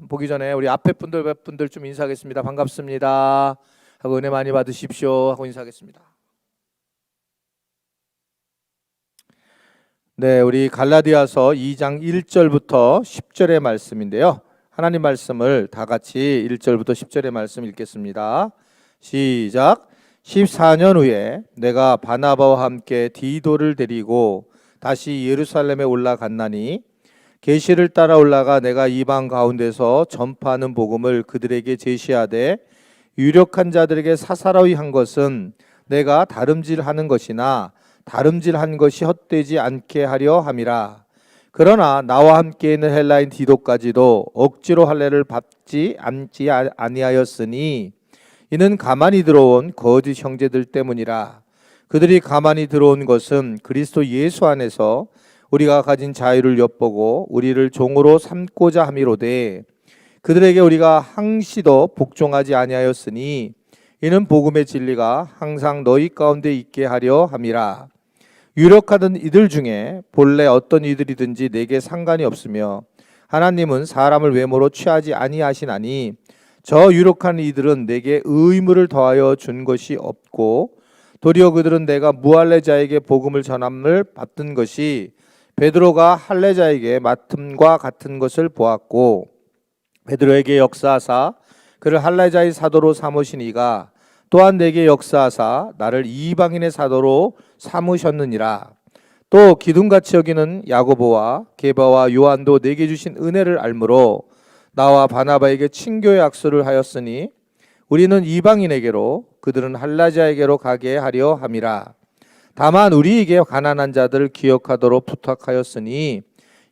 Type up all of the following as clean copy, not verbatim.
보기 전에 우리 앞에 몇 분들 좀 인사하겠습니다. 반갑습니다 하고 은혜 많이 받으십시오 하고 인사하겠습니다. 네, 우리 갈라디아서 2장 1절부터 10절의 말씀인데요. 하나님 말씀을 다 같이 1절부터 10절의 말씀 읽겠습니다. 시작. 14년 후에 내가 바나바와 함께 디도를 데리고 다시 예루살렘에 올라갔나니 계시를 따라 올라가 내가 이방 가운데서 전파하는 복음을 그들에게 제시하되 유력한 자들에게 사사로이 한 것은 내가 다름질하는 것이나 다름질한 것이 헛되지 않게 하려 함이라. 그러나 나와 함께 있는 헬라인 디도까지도 억지로 할례를 받지 않지 아니하였으니 이는 가만히 들어온 거짓 형제들 때문이라. 그들이 가만히 들어온 것은 그리스도 예수 안에서 우리가 가진 자유를 엿보고 우리를 종으로 삼고자 함이로되 그들에게 우리가 항시도 복종하지 아니하였으니 이는 복음의 진리가 항상 너희 가운데 있게 하려 함이라. 유력하던 이들 중에 본래 어떤 이들이든지 내게 상관이 없으며 하나님은 사람을 외모로 취하지 아니하시나니 저 유력한 이들은 내게 의무를 더하여 준 것이 없고 도리어 그들은 내가 무할례자에게 복음을 전함을 받던 것이 베드로가 할례자에게 맡음과 같은 것을 보았고 베드로에게 역사하사 그를 할례자의 사도로 삼으신 이가 또한 내게 역사하사 나를 이방인의 사도로 삼으셨느니라. 또 기둥같이 여기는 야고보와 게바와 요한도 내게 주신 은혜를 알므로 나와 바나바에게 친교의 악수를 하였으니 우리는 이방인에게로 그들은 할례자에게로 가게 하려 함이라. 다만 우리에게 가난한 자들을 기억하도록 부탁하였으니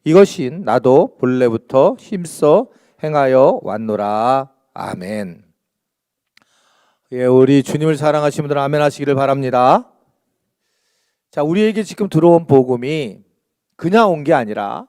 이것이 나도 본래부터 힘써 행하여 왔노라. 아멘. 예, 우리 주님을 사랑하시는 분들은 아멘 하시기를 바랍니다. 자, 우리에게 지금 들어온 복음이 그냥 온 게 아니라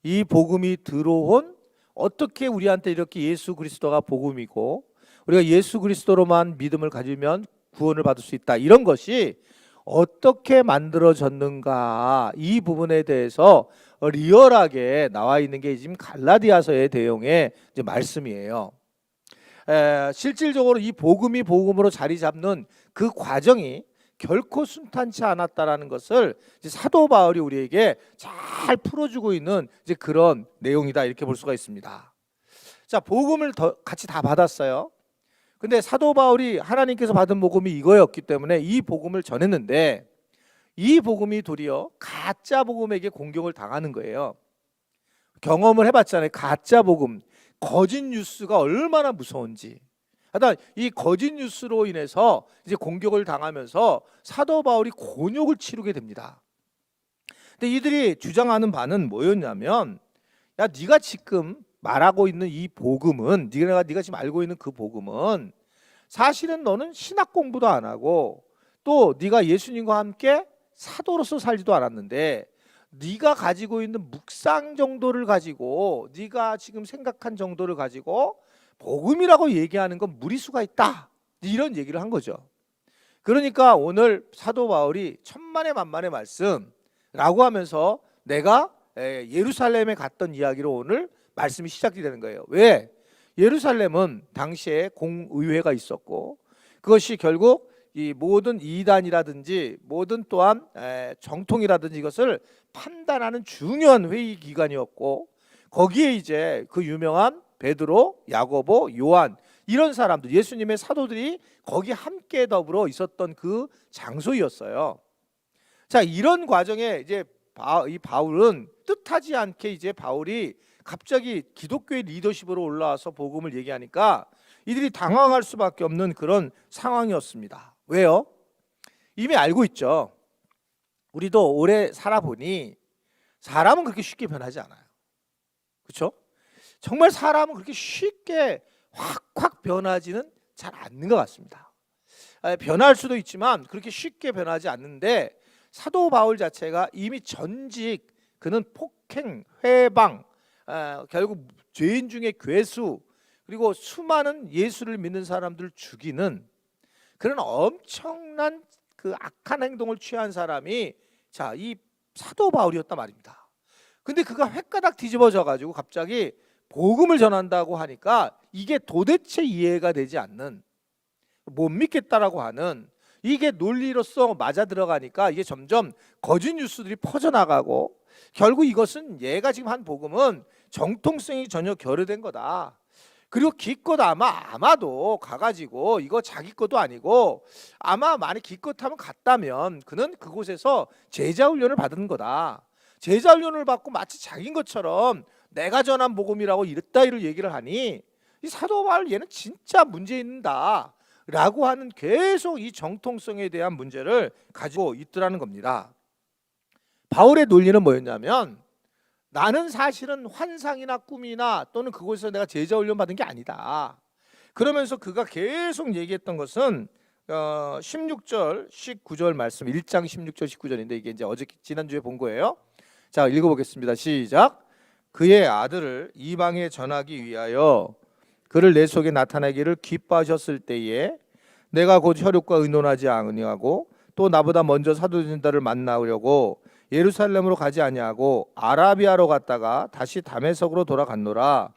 이 복음이 들어온 어떻게 우리한테 이렇게 예수 그리스도가 복음이고 우리가 예수 그리스도로만 믿음을 가지면 구원을 받을 수 있다. 이런 것이 어떻게 만들어졌는가 이 부분에 대해서 리얼하게 나와 있는 게 지금 갈라디아서의 내용의 이제 말씀이에요. 실질적으로 이 복음이 복음으로 자리 잡는 그 과정이 결코 순탄치 않았다라는 것을 이제 사도 바울이 우리에게 잘 풀어주고 있는 이제 그런 내용이다 이렇게 볼 수가 있습니다. 자, 복음을 같이 다 받았어요. 근데 사도 바울이 하나님께서 받은 복음이 이거였기 때문에 이 복음을 전했는데 이 복음이 도리어 가짜 복음에게 공격을 당하는 거예요. 경험을 해봤잖아요. 가짜 복음, 거짓 뉴스가 얼마나 무서운지. 하여튼 이 거짓 뉴스로 인해서 이제 공격을 당하면서 사도 바울이 곤욕을 치르게 됩니다. 근데 이들이 주장하는 바는 뭐였냐면, 야, 네가 지금 말하고 있는 이 복음은 네가 지금 알고 있는 그 복음은 사실은 너는 신학 공부도 안 하고 또 네가 예수님과 함께 사도로서 살지도 않았는데 네가 가지고 있는 묵상 정도를 가지고 네가 지금 생각한 정도를 가지고 복음이라고 얘기하는 건 무리수가 있다. 이런 얘기를 한 거죠. 그러니까 오늘 사도 바울이 천만의 만만의 말씀라고 하면서 내가 예루살렘에 갔던 이야기로 오늘 말씀이 시작이 되는 거예요. 왜? 예루살렘은 당시에 공의회가 있었고 그것이 결국 이 모든 이단이라든지 모든 또한 정통이라든지 이것을 판단하는 중요한 회의 기관이었고 거기에 이제 그 유명한 베드로, 야고보, 요한 이런 사람들 예수님의 사도들이 거기 함께 더불어 있었던 그 장소였어요. 자, 이런 과정에 이제 이 바울은 뜻하지 않게 이제 바울이 갑자기 기독교의 리더십으로 올라와서 복음을 얘기하니까 이들이 당황할 수밖에 없는 그런 상황이었습니다. 왜요? 이미 알고 있죠. 우리도 오래 살아보니 사람은 그렇게 쉽게 변하지 않아요. 그렇죠? 정말 사람은 그렇게 쉽게 확 변하지는 잘 않는 것 같습니다. 변할 수도 있지만 그렇게 쉽게 변하지 않는데 사도 바울 자체가 이미 전직 그는 폭행, 회방, 결국 죄인 중에 괴수 그리고 수많은 예수를 믿는 사람들을 죽이는 그런 엄청난 그 악한 행동을 취한 사람이 이 사도 바울이었단 말입니다. 근데 그가 횟가닥 뒤집어져 가지고 갑자기 복음을 전한다고 하니까 이게 도대체 이해가 되지 않는, 못 믿겠다라고 하는, 이게 논리로서 맞아 들어가니까 이게 점점 거짓 뉴스들이 퍼져나가고, 결국 이것은 얘가 지금 한 복음은 정통성이 전혀 결여된 거다. 그리고 기껏 아마도 가가지고 이거 자기 것도 아니고 아마 만약 기껏하면 갔다면 그는 그곳에서 제자 훈련을 받은 거다. 제자 훈련을 받고 마치 자기인 것처럼 내가 전한 복음이라고 이랬다이를 얘기를 하니 이 사도 바울 얘는 진짜 문제 있다 라고 하는 계속 이 정통성에 대한 문제를 가지고 있더라는 겁니다. 바울의 논리는 뭐였냐면, 나는 사실은 환상이나 꿈이나 또는 그곳에서 내가 제자 훈련 받은 게 아니다. 그러면서 그가 계속 얘기했던 것은 16절 19절 말씀, 1장 16절 19절인데 이게 이제 지난주에 본 거예요. 자, 읽어보겠습니다. 시작. 그의 아들을 이방에 전하기 위하여 그를 내 속에 나타내기를 기뻐하셨을 때에 내가 곧 혈육과 의논하지 아니하고 또 나보다 먼저 사도진다를 만나려고 예루살렘으로 가지 아니하고 아라비아로 갔다가 다시 다메섹으로 돌아갔노라.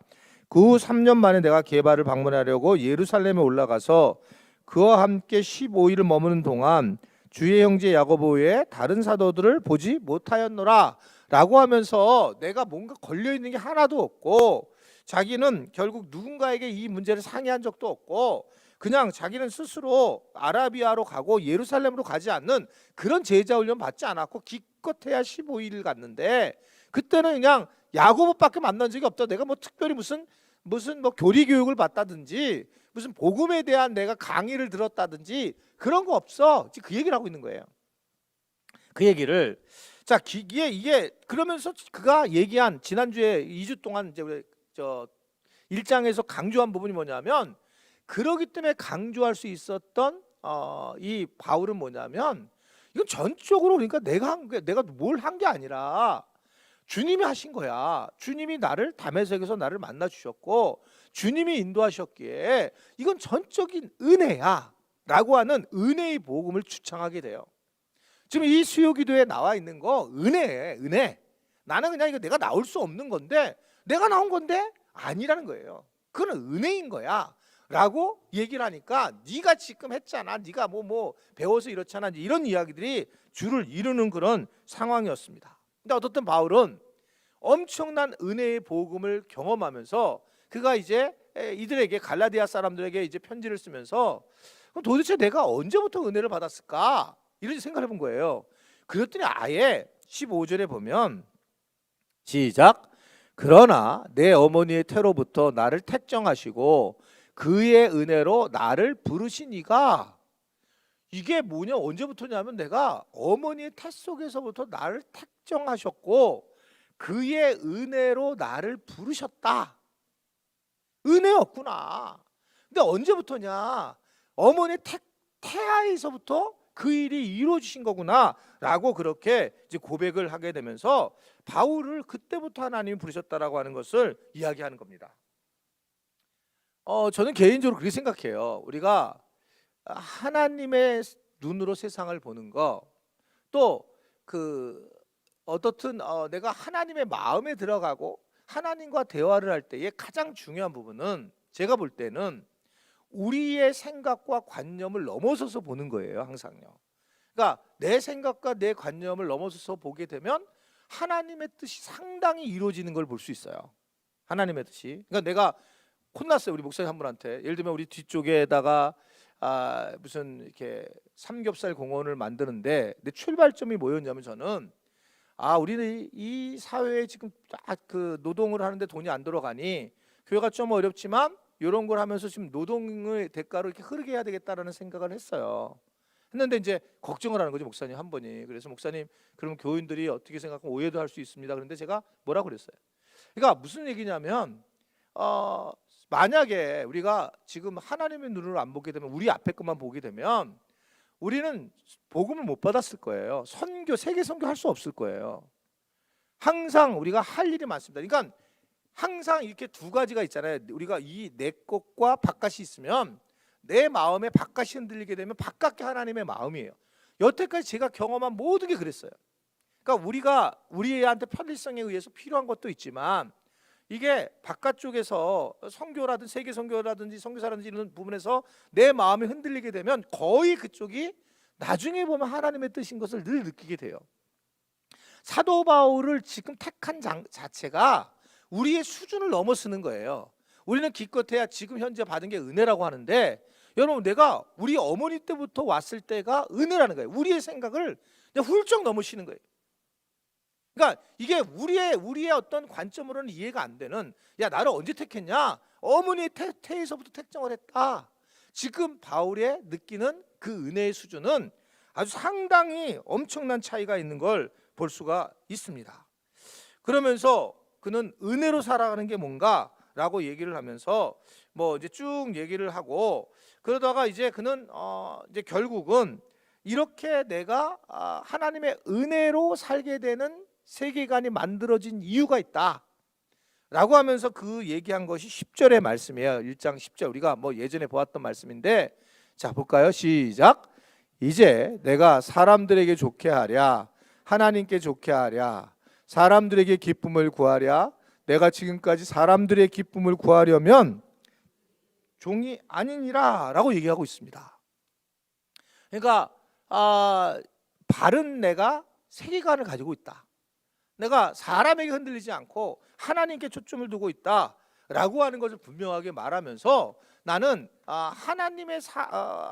그 후 3년 만에 내가 게바를 방문하려고 예루살렘에 올라가서 그와 함께 15일을 머무는 동안 주의 형제 야고보 외에 다른 사도들을 보지 못하였노라 라고 하면서 내가 뭔가 걸려있는 게 하나도 없고, 자기는 결국 누군가에게 이 문제를 상의한 적도 없고 그냥 자기는 스스로 아라비아로 가고 예루살렘으로 가지 않는 그런 제자 훈련 받지 않았고 기껏해야 15일을 갔는데, 그때는 그냥 야고보밖에 만난 적이 없다. 내가 뭐 특별히 무슨 뭐 교리 교육을 받다든지 무슨 복음에 대한 내가 강의를 들었다든지 그런 거 없어. 지금 그 얘기를 하고 있는 거예요. 그 얘기를, 자, 이게 그러면서 그가 얘기한 지난주에 2주 동안 이제 저 1장에서 강조한 부분이 뭐냐면, 그러기 때문에 강조할 수 있었던 이 바울은 뭐냐면, 이건 전적으로 그러니까 내가 뭘 한 게 아니라 주님이 하신 거야. 주님이 나를 다메섹에서 나를 만나 주셨고 주님이 인도하셨기에 이건 전적인 은혜야 라고 하는 은혜의 복음을 주창하게 돼요. 지금 이 수요기도에 나와 있는 거 은혜예요. 은혜. 나는 그냥 이거 내가 나올 수 없는 건데, 내가 나온 건데 아니라는 거예요. 그건 은혜인 거야 라고 얘기를 하니까, 네가 지금 했잖아, 네가 뭐 배워서 이렇잖아, 이런 이야기들이 줄을 이루는 그런 상황이었습니다. 근데 어떻든 바울은 엄청난 은혜의 복음을 경험하면서 그가 이제 이들에게, 갈라디아 사람들에게 이제 편지를 쓰면서 그럼 도대체 내가 언제부터 은혜를 받았을까 이런 생각을 해본 거예요. 그랬더니 아예 15절에 보면 시작. 그러나 내 어머니의 태로부터 나를 택정하시고 그의 은혜로 나를 부르시니가, 이게 뭐냐, 언제부터냐면 내가 어머니의 태 속에서부터 나를 택정하셨고 그의 은혜로 나를 부르셨다. 은혜였구나. 근데 언제부터냐, 어머니의 태아에서부터 그 일이 이루어지신 거구나 라고 그렇게 이제 고백을 하게 되면서 바울을 그때부터 하나님이 부르셨다라고 하는 것을 이야기하는 겁니다. 저는 개인적으로 그렇게 생각해요. 우리가 하나님의 눈으로 세상을 보는 거, 또 어떻든 내가 하나님의 마음에 들어가고 하나님과 대화를 할 때의 가장 중요한 부분은 제가 볼 때는 우리의 생각과 관념을 넘어서서 보는 거예요. 항상요. 그러니까 내 생각과 내 관념을 넘어서서 보게 되면 하나님의 뜻이 상당히 이루어지는 걸 볼 수 있어요. 하나님의 뜻이. 그러니까 내가 혼났어요. 우리 목사님 한 분한테. 예를 들면 우리 뒤쪽에다가 무슨 이렇게 삼겹살 공원을 만드는데 내 출발점이 뭐였냐면, 저는 우리는 이 사회에 지금 딱 그 노동을 하는데 돈이 안 들어가니 교회가 좀 어렵지만 이런 걸 하면서 지금 노동의 대가로 이렇게 흐르게 해야 되겠다라는 생각을 했어요. 했는데 이제 걱정을 하는 거죠, 목사님 한 분이. 그래서 목사님, 그러면 교인들이 어떻게 생각하면 오해도 할 수 있습니다. 그런데 제가 뭐라고 그랬어요. 그러니까 무슨 얘기냐면 만약에 우리가 지금 하나님의 눈으로 안 보게 되면, 우리 앞에 것만 보게 되면 우리는 복음을 못 받았을 거예요. 선교, 세계 선교 할 수 없을 거예요. 항상 우리가 할 일이 많습니다. 그러니까 항상 이렇게 두 가지가 있잖아요. 우리가 이 내 것과 바깥이 있으면 내 마음에 바깥이 흔들리게 되면 바깥이 하나님의 마음이에요. 여태까지 제가 경험한 모든 게 그랬어요. 그러니까 우리가 우리한테 편리성에 의해서 필요한 것도 있지만 이게 바깥쪽에서 선교라든지 세계 선교라든지 선교사라든지 이런 부분에서 내 마음이 흔들리게 되면 거의 그쪽이 나중에 보면 하나님의 뜻인 것을 늘 느끼게 돼요. 사도 바울을 지금 택한 자체가 우리의 수준을 넘어서는 거예요. 우리는 기껏해야 지금 현재 받은 게 은혜라고 하는데, 여러분, 내가 우리 어머니 때부터 왔을 때가 은혜라는 거예요. 우리의 생각을 훌쩍 넘으시는 거예요. 그러니까 이게 우리의 어떤 관점으로는 이해가 안 되는, 야, 나를 언제 택했냐? 어머니 태에서부터 택정을 했다. 지금 바울의 느끼는 그 은혜의 수준은 아주 상당히 엄청난 차이가 있는 걸 볼 수가 있습니다. 그러면서 그는 은혜로 살아가는 게 뭔가라고 얘기를 하면서 뭐 이제 쭉 얘기를 하고, 그러다가 이제 그는 이제 결국은 이렇게 내가 하나님의 은혜로 살게 되는 세계관이 만들어진 이유가 있다 라고 하면서 그 얘기한 것이 10절의 말씀이에요. 1장 10절, 우리가 뭐 예전에 보았던 말씀인데, 자 볼까요? 시작. 이제 내가 사람들에게 좋게 하랴, 하나님께 좋게 하랴, 사람들에게 기쁨을 구하랴. 내가 지금까지 사람들의 기쁨을 구하려면 종이 아니니라 라고 얘기하고 있습니다. 그러니까 바른 내가 세계관을 가지고 있다. 내가 사람에게 흔들리지 않고 하나님께 초점을 두고 있다 라고 하는 것을 분명하게 말하면서, 나는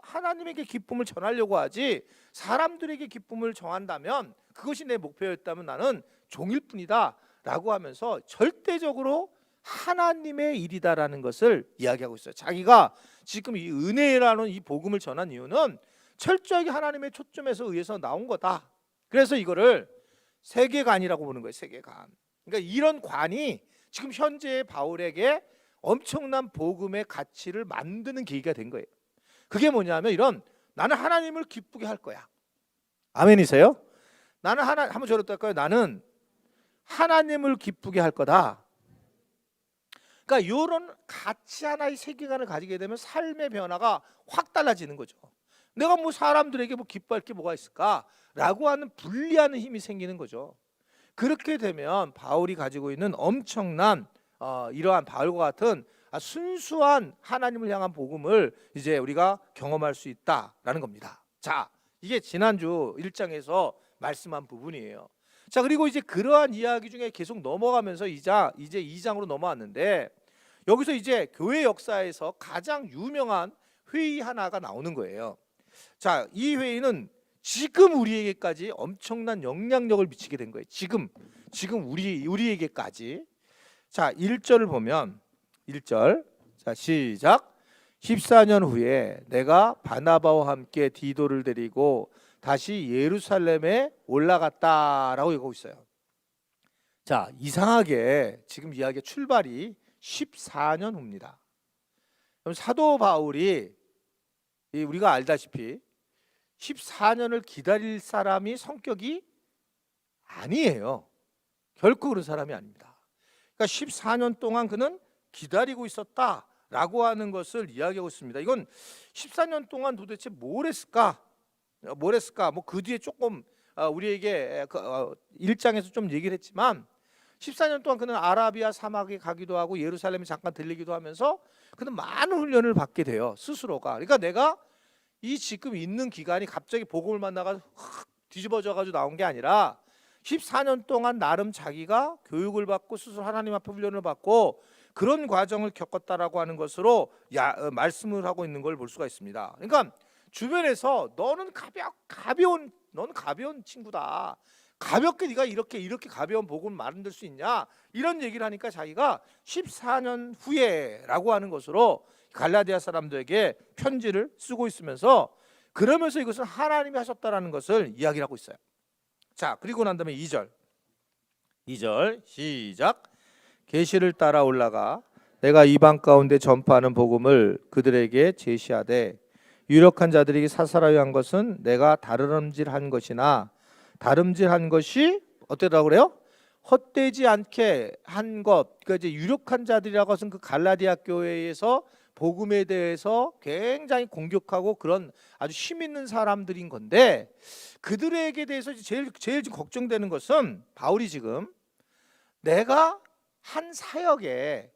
하나님에게 기쁨을 전하려고 하지 사람들에게 기쁨을 전한다면, 그것이 내 목표였다면 나는 종일 뿐이다 라고 하면서 절대적으로 하나님의 일이다라는 것을 이야기하고 있어요. 자기가 지금 이 은혜라는 이 복음을 전한 이유는 철저하게 하나님의 초점에서 의해서 나온 거다. 그래서 이거를 세계관이라고 보는 거예요. 세계관. 그러니까 이런 관이 지금 현재의 바울에게 엄청난 복음의 가치를 만드는 계기가 된 거예요. 그게 뭐냐면 나는 하나님을 기쁘게 할 거야. 아멘이세요? 나는 한번 저를 할까요? 나는 하나님을 기쁘게 할 거다. 그러니까 이런 가치 하나의 세계관을 가지게 되면 삶의 변화가 확 달라지는 거죠. 내가 뭐 사람들에게 뭐 기뻐할 게 뭐가 있을까라고 하는 분리하는 힘이 생기는 거죠. 그렇게 되면 바울이 가지고 있는 엄청난 이러한 바울과 같은 순수한 하나님을 향한 복음을 이제 우리가 경험할 수 있다라는 겁니다. 자, 이게 지난주 1장에서 말씀한 부분이에요. 자, 그리고 이제 그러한 이야기 중에 계속 넘어가면서 이제 2장으로 넘어왔는데, 여기서 이제 교회 역사에서 가장 유명한 회의 하나가 나오는 거예요. 자, 이 회의는 지금 우리에게까지 엄청난 영향력을 미치게 된 거예요. 지금 우리에게까지. 자, 1절을 보면 1절. 자, 시작. 14년 후에 내가 바나바와 함께 디도를 데리고 다시 예루살렘에 올라갔다라고 얘기하고 있어요. 자, 이상하게 지금 이야기의 출발이 14년 후입니다. 그럼 사도 바울이 우리가 알다시피 14년을 기다릴 사람이 성격이 아니에요. 결코 그런 사람이 아닙니다. 그러니까 14년 동안 그는 기다리고 있었다라고 하는 것을 이야기하고 있습니다. 이건 14년 동안 도대체 뭘 했을까? 뭐 그 뒤에 조금 우리에게 1장에서 좀 얘기를 했지만, 14년 동안 그는 아라비아 사막에 가기도 하고 예루살렘에 잠깐 들리기도 하면서 그는 많은 훈련을 받게 돼요. 스스로가. 그러니까 내가 이 지금 있는 기간이 갑자기 복음을 만나가 뒤집어져 가지고 나온 게 아니라 14년 동안 나름 자기가 교육을 받고 스스로 하나님 앞에 훈련을 받고 그런 과정을 겪었다라고 하는 것으로 말씀을 하고 있는 걸 볼 수가 있습니다. 그러니까 주변에서 너는 가벼운 친구다. 가볍게 네가 이렇게 가벼운 복음을 만들 수 있냐? 이런 얘기를 하니까 자기가 14년 후에라고 하는 것으로 갈라디아 사람들에게 편지를 쓰고 있으면서, 그러면서 이것은 하나님이 하셨다라는 것을 이야기를 하고 있어요. 자, 그리고 난 다음에 2절 시작. 계시를 따라 올라가 내가 이방 가운데 전파하는 복음을 그들에게 제시하되, 유력한 자들에게 사사라고 한 것은 내가 다름질한 것이나 다름질한 것이 어때라고 그래요? 헛되지 않게 한 것. 그러니까 이제 유력한 자들이라고 하는 그 갈라디아 교회에서 복음에 대해서 굉장히 공격하고 그런 아주 힘 있는 사람들인 건데, 그들에게 대해서 제일 걱정되는 것은 바울이 지금 내가 한 사역에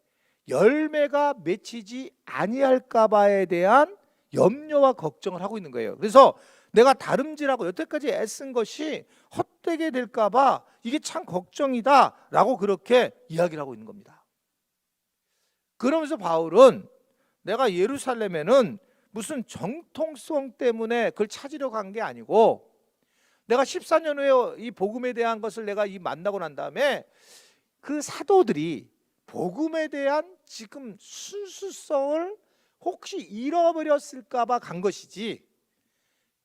열매가 맺히지 아니할까 봐에 대한 염려와 걱정을 하고 있는 거예요. 그래서 내가 다름질하고 여태까지 애쓴 것이 헛되게 될까 봐 이게 참 걱정이다라고 그렇게 이야기를 하고 있는 겁니다. 그러면서 바울은 내가 예루살렘에는 무슨 정통성 때문에 그걸 찾으려 간 게 아니고, 내가 14년 후에 이 복음에 대한 것을 내가 만나고 난 다음에 그 사도들이 복음에 대한 지금 순수성을 혹시 잃어버렸을까 봐 간 것이지,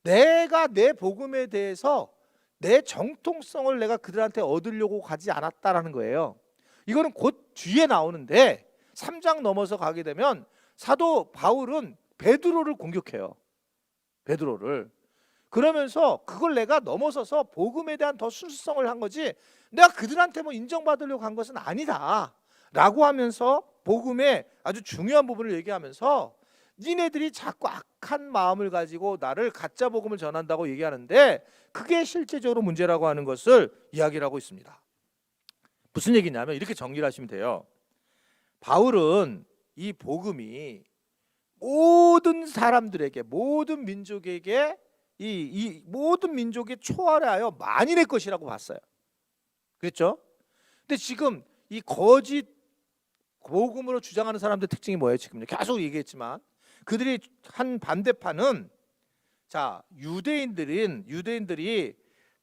내가 내 복음에 대해서 내 정통성을 내가 그들한테 얻으려고 가지 않았다라는 거예요. 이거는 곧 뒤에 나오는데 3장 넘어서 가게 되면 사도 바울은 베드로를 공격해요. 베드로를. 그러면서 그걸 내가 넘어서서 복음에 대한 더 순수성을 한 거지, 내가 그들한테 뭐 인정받으려고 한 것은 아니다 라고 하면서 복음의 아주 중요한 부분을 얘기하면서 니네들이 자꾸 악한 마음을 가지고 나를 가짜 복음을 전한다고 얘기하는데 그게 실제적으로 문제라고 하는 것을 이야기를 하고 있습니다. 무슨 얘기냐면 이렇게 정리를 하시면 돼요. 바울은 이 복음이 모든 사람들에게, 모든 민족에게, 이 모든 민족에 초월하여 만인의 것이라고 봤어요. 그렇죠? 근데 지금 이 거짓 복음으로 주장하는 사람들 특징이 뭐예요? 지금 계속 얘기했지만 그들이 한 반대파는, 자, 유대인들이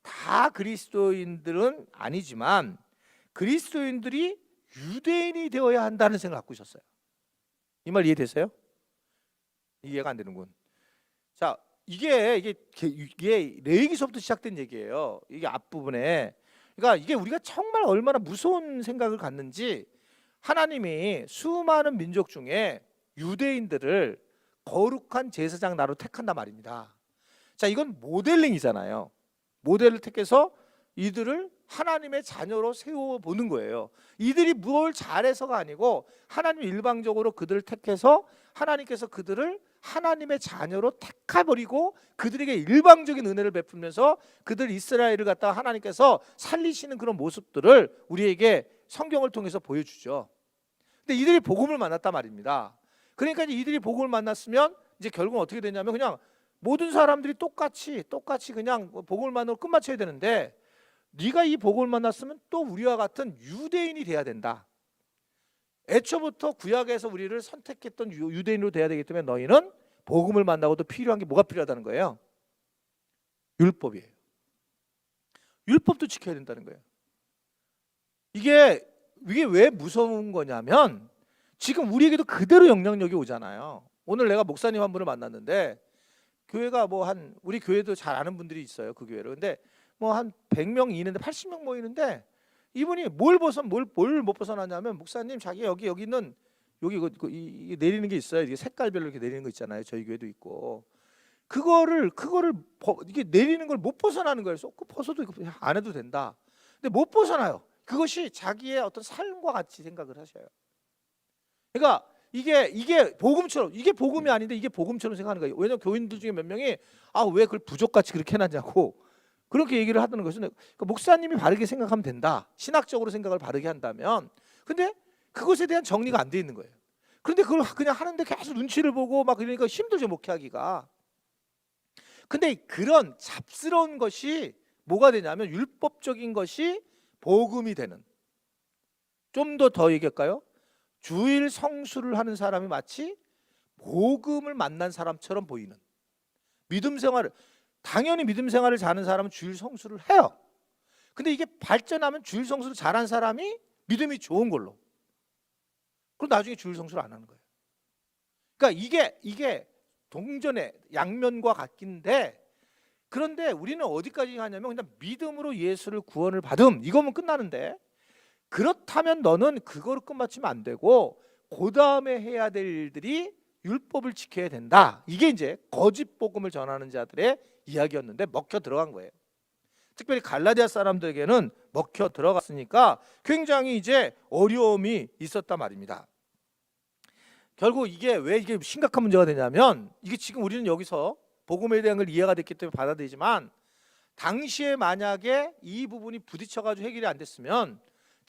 다 그리스도인들은 아니지만 그리스도인들이 유대인이 되어야 한다는 생각을 갖고 있었어요. 이 말 이해되세요? 이해가 안 되는군. 자, 이게 레위기서부터 시작된 얘기예요. 이게 앞부분에. 그러니까 이게 우리가 정말 얼마나 무서운 생각을 갖는지, 하나님이 수많은 민족 중에 유대인들을 거룩한 제사장 나로 택한단 말입니다. 자, 이건 모델링이잖아요. 모델을 택해서 이들을 하나님의 자녀로 세워보는 거예요. 이들이 뭘 잘해서가 아니고 하나님 일방적으로 그들을 택해서 하나님께서 그들을 하나님의 자녀로 택해버리고 그들에게 일방적인 은혜를 베풀면서 그들 이스라엘을 갖다가 하나님께서 살리시는 그런 모습들을 우리에게 성경을 통해서 보여주죠. 근데 이들이 복음을 만났단 말입니다. 그러니까 이들이 복음을 만났으면 이제 결국은 어떻게 되냐면 그냥 모든 사람들이 똑같이 그냥 복음을 만나고 끝마쳐야 되는데, 네가 이 복음을 만났으면 또 우리와 같은 유대인이 돼야 된다. 애초부터 구약에서 우리를 선택했던 유대인으로 돼야 되기 때문에 너희는 복음을 만나고도 필요한 게 뭐가 필요하다는 거예요? 율법이에요. 율법도 지켜야 된다는 거예요. 이게 왜 무서운 거냐면 지금 우리에게도 그대로 영향력이 오잖아요. 오늘 내가 목사님 한 분을 만났는데 교회가 우리 교회도 잘 아는 분들이 있어요. 그 교회를. 근데 한 100명 있는데 80명 모이는데 이분이 뭘 못 벗어나냐면, 목사님 자기 여기는 이 내리는 게 있어요. 이게 색깔별로 이렇게 내리는 거 있잖아요. 저희 교회도 있고. 그거를 이게 내리는 걸 못 벗어나는 거예요. 그 벗어도 안 해도 된다. 근데 못 벗어나요. 그것이 자기의 어떤 삶과 같이 생각을 하셔요. 그러니까 이게 복음처럼, 이게 복음이 아닌데 이게 복음처럼 생각하는 거예요. 왜냐면 교인들 중에 몇 명이 왜 그걸 부족같이 그렇게 해놨냐고 그렇게 얘기를 하다는 것은, 그러니까 목사님이 바르게 생각하면 된다. 신학적으로 생각을 바르게 한다면. 근데 그것에 대한 정리가 안 돼 있는 거예요. 그런데 그걸 그냥 하는데 계속 눈치를 보고 막 그러니까 힘들죠, 목회하기가. 근데 그런 잡스러운 것이 뭐가 되냐면 율법적인 것이 복음이 되는. 좀 더 얘기할까요? 주일 성수를 하는 사람이 마치 복음을 만난 사람처럼 보이는 믿음 생활을, 당연히 믿음 생활을 잘하는 사람은 주일 성수를 해요. 근데 이게 발전하면 주일 성수를 잘한 사람이 믿음이 좋은 걸로, 그럼 나중에 주일 성수를 안 하는 거예요. 그러니까 이게 동전의 양면과 같긴데, 그런데 우리는 어디까지 하냐면 그냥 믿음으로 예수를 구원을 받음, 이거면 끝나는데, 그렇다면 너는 그거로 끝마치면 안 되고 그 다음에 해야 될 일들이 율법을 지켜야 된다. 이게 이제 거짓 복음을 전하는 자들의 이야기였는데 먹혀 들어간 거예요. 특별히 갈라디아 사람들에게는 먹혀 들어갔으니까 굉장히 이제 어려움이 있었단 말입니다. 결국 이게 왜 이게 심각한 문제가 되냐면, 이게 지금 우리는 여기서 복음에 대한 걸 이해가 됐기 때문에 받아들이지만, 당시에 만약에 이 부분이 부딪혀가지고 해결이 안 됐으면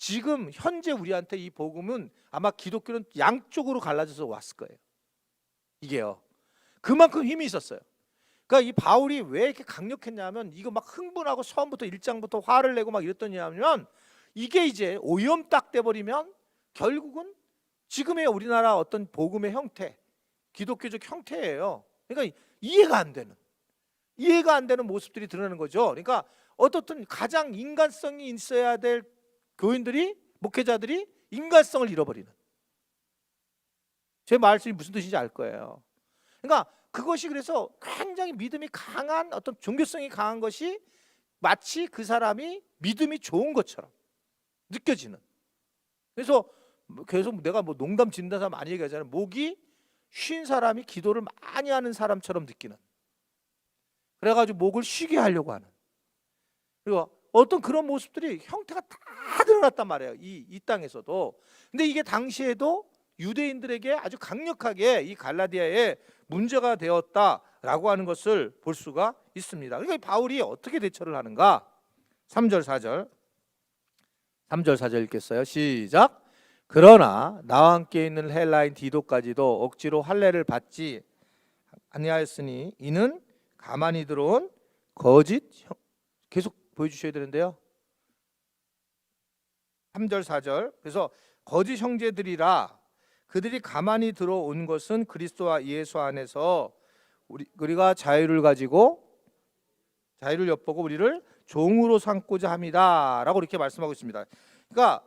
지금 현재 우리한테 이 복음은 아마 기독교는 양쪽으로 갈라져서 왔을 거예요. 이게요. 그만큼 힘이 있었어요. 그러니까 이 바울이 왜 이렇게 강력했냐면 이거 막 흥분하고 처음부터 1장부터 화를 내고 막 이랬더니 하면 이게 이제 오염딱 돼버리면 결국은 지금의 우리나라 어떤 복음의 형태, 기독교적 형태예요. 그러니까 이해가 안 되는 모습들이 드러나는 거죠. 그러니까 어떻든 가장 인간성이 있어야 될 교인들이, 목회자들이 인간성을 잃어버리는, 제 말씀이 무슨 뜻인지 알 거예요. 그러니까 그것이 그래서 굉장히 믿음이 강한, 어떤 종교성이 강한 것이 마치 그 사람이 믿음이 좋은 것처럼 느껴지는. 그래서 계속 내가 뭐 농담 짓는 사람 많이 얘기하잖아요. 목이 쉰 사람이 기도를 많이 하는 사람처럼 느끼는, 그래가지고 목을 쉬게 하려고 하는, 그리고 어떤 그런 모습들이 형태가 다 드러났단 말이에요. 이 땅에서도. 근데 이게 당시에도 유대인들에게 아주 강력하게 이 갈라디아에 문제가 되었다라고 하는 것을 볼 수가 있습니다. 그러니까 바울이 어떻게 대처를 하는가? 3절 4절 읽겠어요. 시작. 그러나 나와 함께 있는 헬라인 디도까지도 억지로 할례를 받지 아니하였으니 이는 가만히 들어온 거짓, 계속 보여주셔야 되는데요. 3절 4절. 그래서 거짓 형제들이라 그들이 가만히 들어온 것은 그리스도와 예수 안에서 우리가 자유를 가지고 자유를 엿보고 우리를 종으로 삼고자 합니다라고 이렇게 말씀하고 있습니다. 그러니까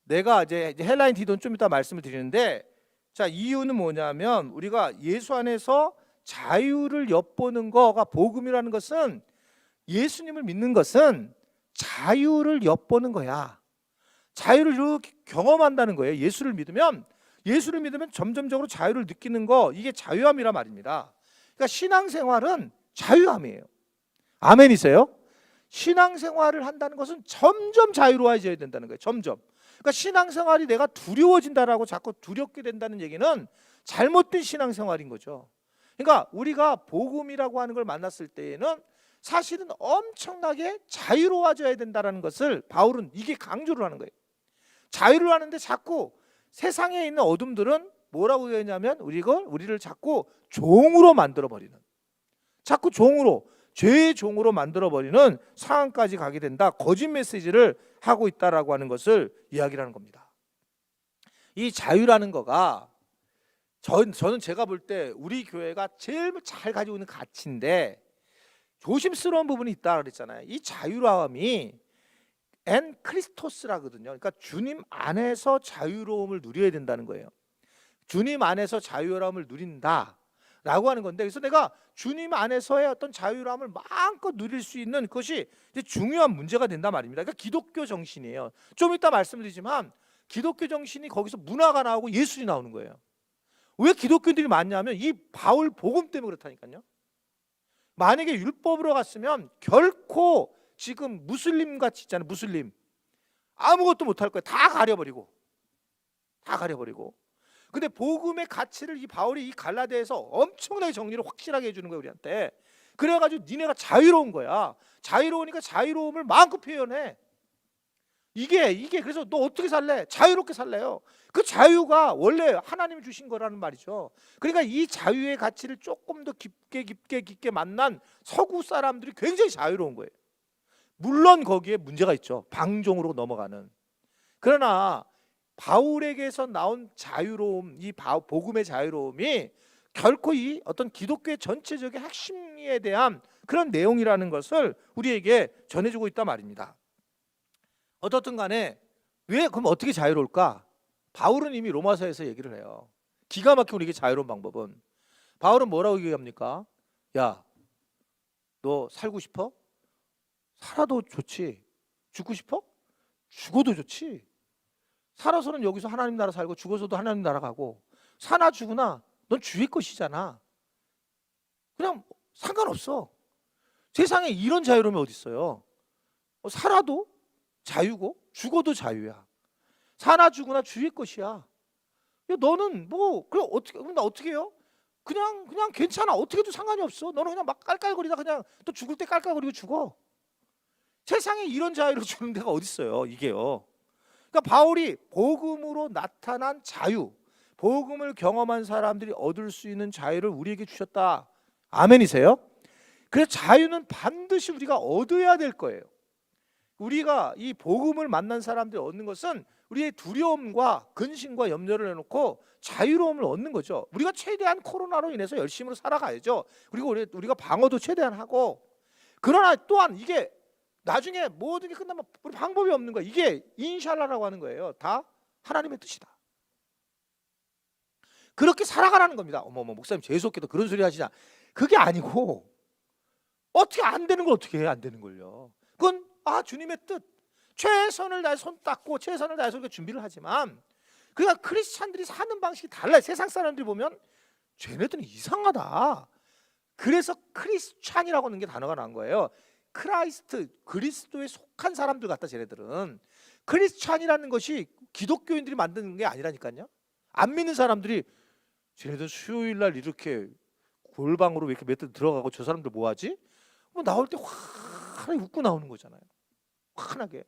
내가 이제 헬라인 디도는 좀 이따 말씀을 드리는데, 자, 이유는 뭐냐면 우리가 예수 안에서 자유를 엿보는 거가 복음이라는 것은, 예수님을 믿는 것은 자유를 엿보는 거야. 자유를 이렇게 경험한다는 거예요. 예수를 믿으면 점점적으로 자유를 느끼는 거, 이게 자유함이란 말입니다. 그러니까 신앙생활은 자유함이에요. 아멘이세요? 신앙생활을 한다는 것은 점점 자유로워져야 된다는 거예요. 점점. 그러니까 신앙생활이 내가 두려워진다라고 자꾸 두렵게 된다는 얘기는 잘못된 신앙생활인 거죠. 그러니까 우리가 복음이라고 하는 걸 만났을 때에는 사실은 엄청나게 자유로워져야 된다는 것을 바울은 이게 강조를 하는 거예요. 자유를 하는데 자꾸 세상에 있는 어둠들은 뭐라고 했냐면 우리를 자꾸 종으로 만들어버리는, 자꾸 종으로, 죄의 종으로 만들어버리는 상황까지 가게 된다, 거짓 메시지를 하고 있다라고 하는 것을 이야기를 하는 겁니다. 이 자유라는 거가 저는 제가 볼 때 우리 교회가 제일 잘 가지고 있는 가치인데 조심스러운 부분이 있다 그랬잖아요. 이 자유로움이 엔 크리스토스라거든요. 그러니까 주님 안에서 자유로움을 누려야 된다는 거예요. 주님 안에서 자유로움을 누린다라고 하는 건데, 그래서 내가 주님 안에서의 어떤 자유로움을 마음껏 누릴 수 있는 것이 이제 중요한 문제가 된단 말입니다. 그러니까 기독교 정신이에요. 좀 이따 말씀드리지만 기독교 정신이 거기서 문화가 나오고 예술이 나오는 거예요. 왜 기독교인들이 많냐면 이 바울 복음 때문에 그렇다니까요. 만약에 율법으로 갔으면 결코 지금 무슬림 같이 있잖아요. 무슬림 아무것도 못할 거예요. 다 가려버리고. 근데 복음의 가치를 이 바울이 이 갈라디아에서 엄청나게 정리를 확실하게 해주는 거예요, 우리한테. 그래가지고 니네가 자유로운 거야. 자유로우니까 자유로움을 마음껏 표현해. 이게 그래서 너 어떻게 살래? 자유롭게 살래요. 그 자유가 원래 하나님이 주신 거라는 말이죠. 그러니까 이 자유의 가치를 조금 더 깊게 만난 서구 사람들이 굉장히 자유로운 거예요. 물론 거기에 문제가 있죠. 방종으로 넘어가는. 그러나 바울에게서 나온 자유로움, 이 복음의 자유로움이 결코 이 어떤 기독교의 전체적인 핵심에 대한 그런 내용이라는 것을 우리에게 전해주고 있단 말입니다. 어떻든 간에 왜 그럼 어떻게 자유로울까? 바울은 이미 로마서에서 얘기를 해요. 기가 막히게 우리에게 자유로운 방법은. 바울은 뭐라고 얘기합니까? 야, 너 살고 싶어? 살아도 좋지. 죽고 싶어? 죽어도 좋지. 살아서는 여기서 하나님 나라 살고 죽어서도 하나님 나라 가고, 사나 죽으나 넌 주의 것이잖아. 그냥 상관없어. 세상에 이런 자유로움이 어디 있어요? 살아도 자유고 죽어도 자유야. 사나 죽으나 주의 것이야. 야, 너는 뭐 그럼 나 어떻게 해요? 그냥 괜찮아. 어떻게 해도 상관이 없어. 너는 그냥 막 깔깔거리다 그냥 또 죽을 때 깔깔거리고 죽어. 세상에 이런 자유를 주는 데가 어디 있어요? 이게요. 그러니까 바울이 복음으로 나타난 자유, 복음을 경험한 사람들이 얻을 수 있는 자유를 우리에게 주셨다. 아멘이세요? 그래서 자유는 반드시 우리가 얻어야 될 거예요. 우리가 이 복음을 만난 사람들이 얻는 것은 우리의 두려움과 근심과 염려를 내놓고 자유로움을 얻는 거죠. 우리가 최대한 코로나로 인해서 열심히 살아가야죠. 그리고 우리가 방어도 최대한 하고, 그러나 또한 이게 나중에 모든 게 끝나면 우리 방법이 없는 거야. 이게 인샬라라고 하는 거예요. 다 하나님의 뜻이다. 그렇게 살아가라는 겁니다. 어머 목사님 재수없게도 그런 소리 하시냐. 그게 아니고 어떻게 안 되는 걸 어떻게 해. 안 되는 걸요. 그건 주님의 뜻. 최선을 다해 손 닦고 최선을 다해서 우리가 준비를 하지만, 그러니까 크리스찬들이 사는 방식이 달라요. 세상 사람들이 보면 쟤네들은 이상하다. 그래서 크리스찬이라고 하는 게 단어가 나온 거예요. 크라이스트, 그리스도에 속한 사람들 같다. 쟤네들은 크리스찬이라는 것이 기독교인들이 만드는 게 아니라니까요. 안 믿는 사람들이 쟤네들 수요일 날 이렇게 골방으로 이렇게 몇 대 들어가고 저 사람들 뭐 하지? 뭐 나올 때 환하게 웃고 나오는 거잖아요. 환하게.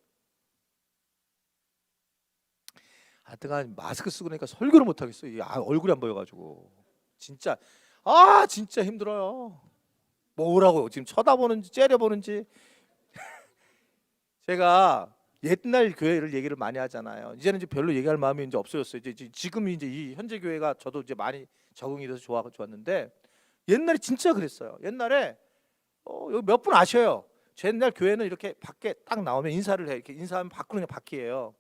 하여튼 마스크 쓰고 나니까 설교를 못 하겠어요. 얼굴이 안 보여가지고 진짜 진짜 힘들어요. 뭐라고 지금 쳐다보는지 째려보는지. 제가 옛날 교회를 얘기를 많이 하잖아요. 이제는 이제 별로 얘기할 마음이 이제 없어졌어요. 지금 이제 이 현재 교회가 저도 이제 많이 적응이 돼서 좋았는데, 옛날에 진짜 그랬어요. 옛날에 여기 몇 분 아셔요. 제 옛날 교회는 이렇게 밖에 딱 나오면 인사를 해. 이렇게 인사하면 밖으로 그냥 바퀴예요.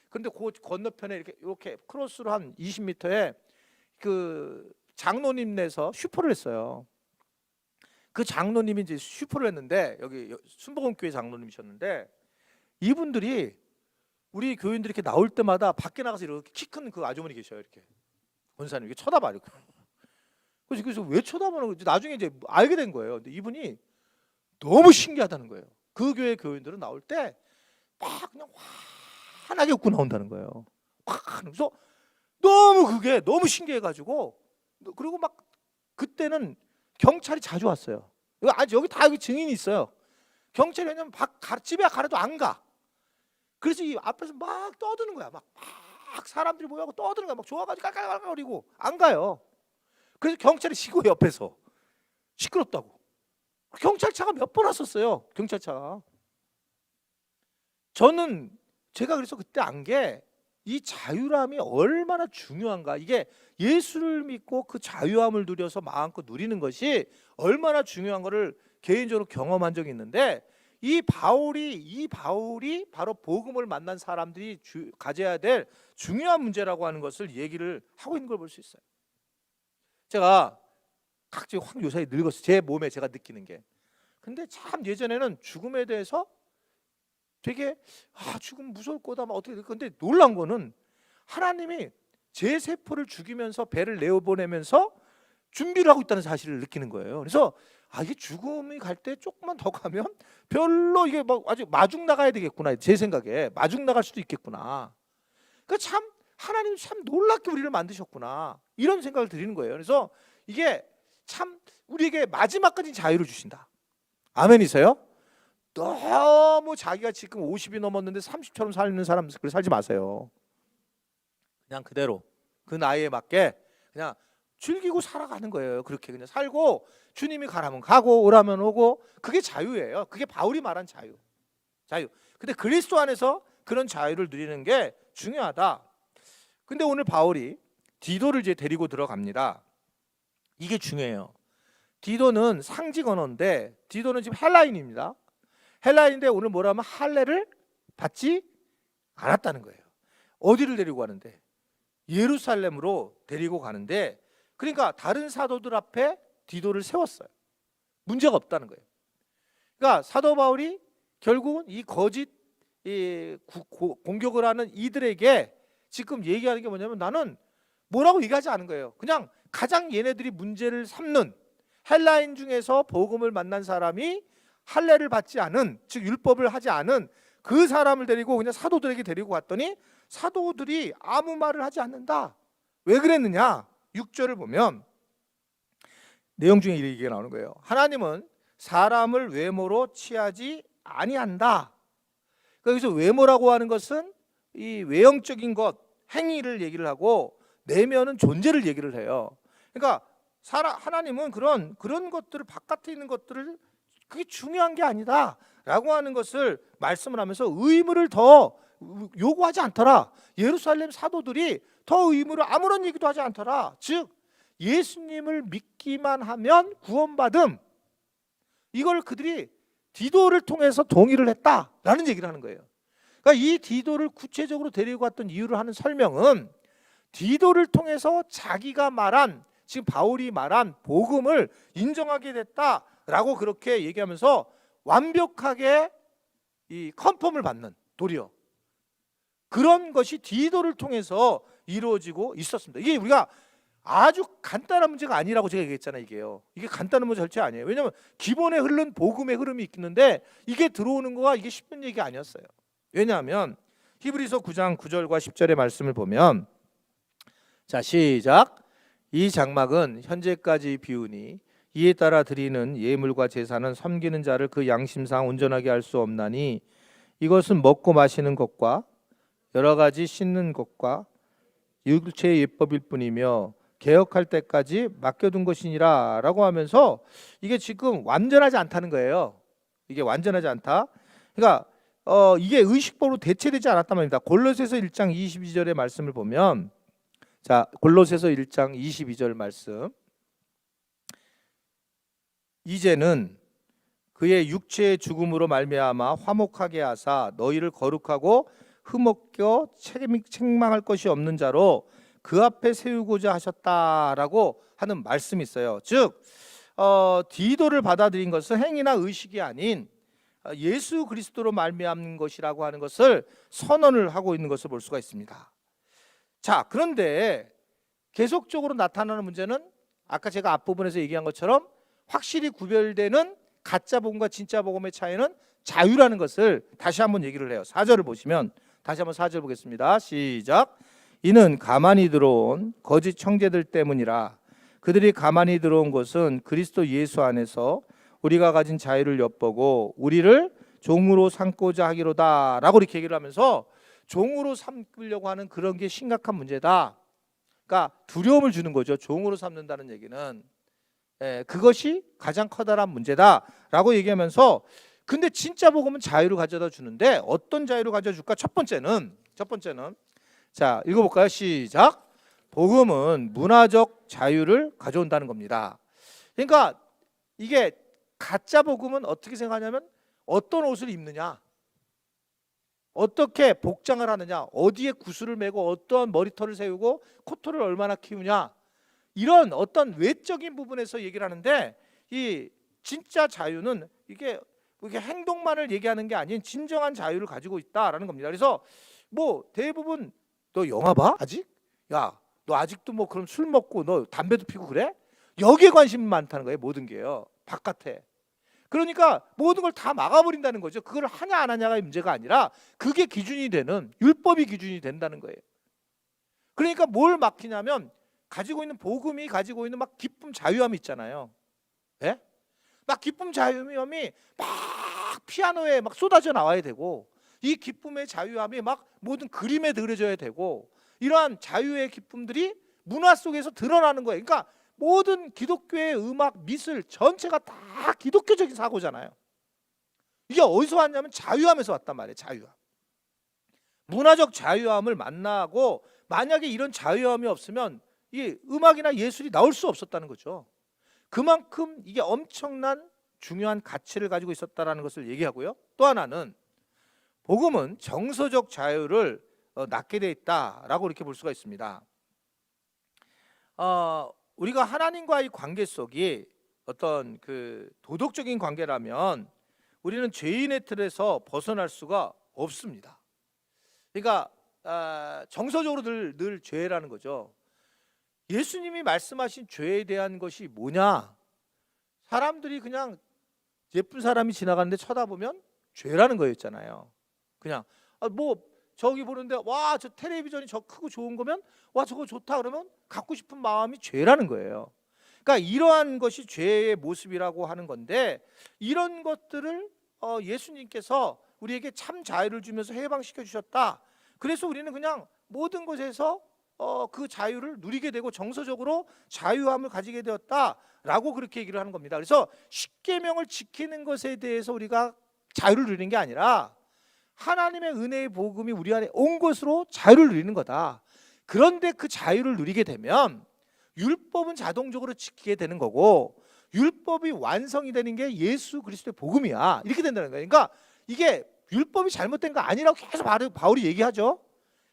그런데 그 건너편에 이렇게 크로스로 한 20m에 그 장로님네서 슈퍼를 했어요. 그 장로님이 이제 슈퍼를 했는데, 여기 순복음교회 장로님이셨는데, 이분들이 우리 교인들이 이렇게 나올 때마다 밖에 나가서 이렇게 키 큰 그 아주머니 계셔요. 이렇게 권사님 이렇게 쳐다봐요. 그래서 왜 쳐다보는 거지? 나중에 이제 알게 된 거예요. 근데 이분이 너무 신기하다는 거예요. 그 교회 교인들은 나올 때 막 그냥 환하게 웃고 나온다는 거예요. 그래서 그게 너무 신기해가지고, 그리고 막 그때는 경찰이 자주 왔어요. 여기 다 여기 증인이 있어요. 경찰이 왜냐면 집에 가라도 안 가. 그래서 이 앞에서 막 떠드는 거야. 막 사람들이 모여서 떠드는 거야. 막 좋아가지고 깔깔깔거리고 안 가요. 그래서 경찰이 쉬고 옆에서 시끄럽다고. 경찰차가 몇 번 왔었어요. 경찰차가. 제가 그래서 그때 안 게 이 자유함이 얼마나 중요한가. 이게 예수를 믿고 그 자유함을 누려서 마음껏 누리는 것이 얼마나 중요한 거를 개인적으로 경험한 적이 있는데, 이 바울이 바로 복음을 만난 사람들이 가져야 될 중요한 문제라고 하는 것을 얘기를 하고 있는 걸 볼 수 있어요. 제가 각지 확 요새 늙었어요. 제 몸에 제가 느끼는 게. 근데 참 예전에는 죽음에 대해서 되게 죽음 무서울 거다 막 어떻게. 근데 놀란 거는 하나님이 제 세포를 죽이면서 배를 내어보내면서 준비를 하고 있다는 사실을 느끼는 거예요. 그래서 이게 죽음이 갈 때 조금만 더 가면 별로 이게 막 아주 마중 나가야 되겠구나. 제 생각에 마중 나갈 수도 있겠구나. 그러니까 참 하나님 참 놀랍게 우리를 만드셨구나, 이런 생각을 드리는 거예요. 그래서 이게 참 우리에게 마지막까지 자유를 주신다. 아멘이세요? 너무 자기가 지금 50이 넘었는데 30처럼 살는 사람 그렇게 살지 마세요. 그냥 그대로 그 나이에 맞게 그냥 즐기고 살아가는 거예요. 그렇게 그냥 살고, 주님이 가라면 가고 오라면 오고, 그게 자유예요. 그게 바울이 말한 자유. 근데 그리스도 안에서 그런 자유를 누리는 게 중요하다. 근데 오늘 바울이 디도를 이제 데리고 들어갑니다. 이게 중요해요. 디도는 상징 언어인데, 디도는 지금 헬라인입니다. 헬라인인데 오늘 뭐라면 할례를 받지 않았다는 거예요. 어디를 데리고 가는데? 예루살렘으로 데리고 가는데, 그러니까 다른 사도들 앞에 디도를 세웠어요. 문제가 없다는 거예요. 그러니까 사도 바울이 결국은 이 거짓 공격을 하는 이들에게 지금 얘기하는 게 뭐냐면, 나는 뭐라고 얘기하지 않은 거예요. 그냥 가장 얘네들이 문제를 삼는 헬라인 중에서 복음을 만난 사람이 할례를 받지 않은, 즉 율법을 하지 않은 그 사람을 데리고 그냥 사도들에게 데리고 갔더니 사도들이 아무 말을 하지 않는다. 왜 그랬느냐? 6절을 보면 내용 중에 이렇게 나오는 거예요. 하나님은 사람을 외모로 취하지 아니한다. 그래서 외모라고 하는 것은 이 외형적인 것, 행위를 얘기를 하고 내면은 존재를 얘기를 해요. 그러니까 하나님은 그런 것들을, 바깥에 있는 것들을 그게 중요한 게 아니다라고 하는 것을 말씀을 하면서 의무를 더 요구하지 않더라. 예루살렘 사도들이 더 의무를 아무런 얘기도 하지 않더라. 즉 예수님을 믿기만 하면 구원받음, 이걸 그들이 디도를 통해서 동의를 했다라는 얘기를 하는 거예요. 그러니까 이 디도를 구체적으로 데리고 왔던 이유를 하는 설명은 디도를 통해서 자기가 말한, 지금 바울이 말한 복음을 인정하게 됐다라고 그렇게 얘기하면서 완벽하게 이 컨펌을 받는, 도리어 그런 것이 디도를 통해서 이루어지고 있었습니다. 이게 우리가 아주 간단한 문제가 아니라고 제가 얘기했잖아요. 이게 간단한 문제 절대 아니에요. 왜냐하면 기본에 흐른 복음의 흐름이 있는데 이게 들어오는 거가 이게 쉽은 얘기 아니었어요. 왜냐하면 히브리서 9장 9절과 10절의 말씀을 보면, 자 시작. 이 장막은 현재까지 비우니 이에 따라 드리는 예물과 제사는 섬기는 자를 그 양심상 온전하게 할 수 없나니 이것은 먹고 마시는 것과 여러 가지 씻는 것과 육체의 예법일 뿐이며 개혁할 때까지 맡겨둔 것이니라 라고 하면서 이게 지금 완전하지 않다는 거예요. 이게 완전하지 않다. 그러니까 이게 의식법으로 대체되지 않았단 말입니다. 골로새서 1장 22절의 말씀을 보면, 자 골로새서 1장 22절 말씀, 이제는 그의 육체의 죽음으로 말미암아 화목하게 하사 너희를 거룩하고 흠없게 책망할 것이 없는 자로 그 앞에 세우고자 하셨다라고 하는 말씀이 있어요. 즉 디도를 받아들인 것은 행위나 의식이 아닌 예수 그리스도로 말미암는 것이라고 하는 것을 선언을 하고 있는 것을 볼 수가 있습니다. 자, 그런데 계속적으로 나타나는 문제는 아까 제가 앞부분에서 얘기한 것처럼 확실히 구별되는 가짜 복음과 진짜 복음의 차이는 자유라는 것을 다시 한번 얘기를 해요. 4절을 보시면, 다시 한번 4절 보겠습니다. 시작. 이는 가만히 들어온 거짓 형제들 때문이라. 그들이 가만히 들어온 것은 그리스도 예수 안에서 우리가 가진 자유를 엿보고 우리를 종으로 삼고자 하기로다 라고 이렇게 얘기를 하면서 종으로 삼으려고 하는 그런 게 심각한 문제다. 그러니까 두려움을 주는 거죠. 종으로 삼는다는 얘기는 그것이 가장 커다란 문제다라고 얘기하면서, 근데 진짜 복음은 자유를 가져다 주는데 어떤 자유를 가져줄까? 첫 번째는 자 읽어볼까요? 시작. 복음은 문화적 자유를 가져온다는 겁니다. 그러니까 이게 가짜 복음은 어떻게 생각하냐면 어떤 옷을 입느냐, 어떻게 복장을 하느냐, 어디에 구슬을 매고 어떤 머리털을 세우고 코털을 얼마나 키우냐, 이런 어떤 외적인 부분에서 얘기를 하는데, 이 진짜 자유는 이게 행동만을 얘기하는 게 아닌 진정한 자유를 가지고 있다라는 겁니다. 그래서 뭐 대부분 너 영화 봐? 아직? 야, 너 아직도 뭐 그럼 술 먹고 너 담배도 피고 그래? 여기에 관심이 많다는 거예요. 모든 게요. 바깥에. 그러니까 모든 걸 다 막아버린다는 거죠. 그걸 하냐 안 하냐가 문제가 아니라 그게 기준이 되는, 율법이 기준이 된다는 거예요. 그러니까 뭘 막히냐면 가지고 있는 복음이 가지고 있는 막 기쁨, 자유함이 있잖아요. 예? 막 기쁨, 자유함이 막 피아노에 막 쏟아져 나와야 되고, 이 기쁨의 자유함이 막 모든 그림에 그려져야 되고, 이러한 자유의 기쁨들이 문화 속에서 드러나는 거예요. 그러니까 모든 기독교의 음악, 미술 전체가 다 기독교적인 사고잖아요. 이게 어디서 왔냐면 자유함에서 왔단 말이에요. 자유함. 문화적 자유함을 만나고, 만약에 이런 자유함이 없으면 이 음악이나 예술이 나올 수 없었다는 거죠. 그만큼 이게 엄청난 중요한 가치를 가지고 있었다는 것을 얘기하고요. 또 하나는 복음은 정서적 자유를 낳게 돼 있다라고 이렇게 볼 수가 있습니다. 우리가 하나님과의 관계 속이 어떤 그 도덕적인 관계라면 우리는 죄인의 틀에서 벗어날 수가 없습니다. 그러니까 정서적으로 늘 죄라는 거죠. 예수님이 말씀하신 죄에 대한 것이 뭐냐? 사람들이 그냥 예쁜 사람이 지나가는데 쳐다보면 죄라는 거였잖아요. 그냥 뭐 저기 보는데 와, 저 텔레비전이 저 크고 좋은 거면 와, 저거 좋다 그러면 갖고 싶은 마음이 죄라는 거예요. 그러니까 이러한 것이 죄의 모습이라고 하는 건데, 이런 것들을 예수님께서 우리에게 참 자유를 주면서 해방시켜 주셨다. 그래서 우리는 그냥 모든 것에서 그 자유를 누리게 되고 정서적으로 자유함을 가지게 되었다라고 그렇게 얘기를 하는 겁니다. 그래서 십계명을 지키는 것에 대해서 우리가 자유를 누리는 게 아니라 하나님의 은혜의 복음이 우리 안에 온 것으로 자유를 누리는 거다. 그런데 그 자유를 누리게 되면 율법은 자동적으로 지키게 되는 거고, 율법이 완성이 되는 게 예수 그리스도의 복음이야. 이렇게 된다는 거예요. 그러니까 이게 율법이 잘못된 거 아니라고 계속 바울이 얘기하죠.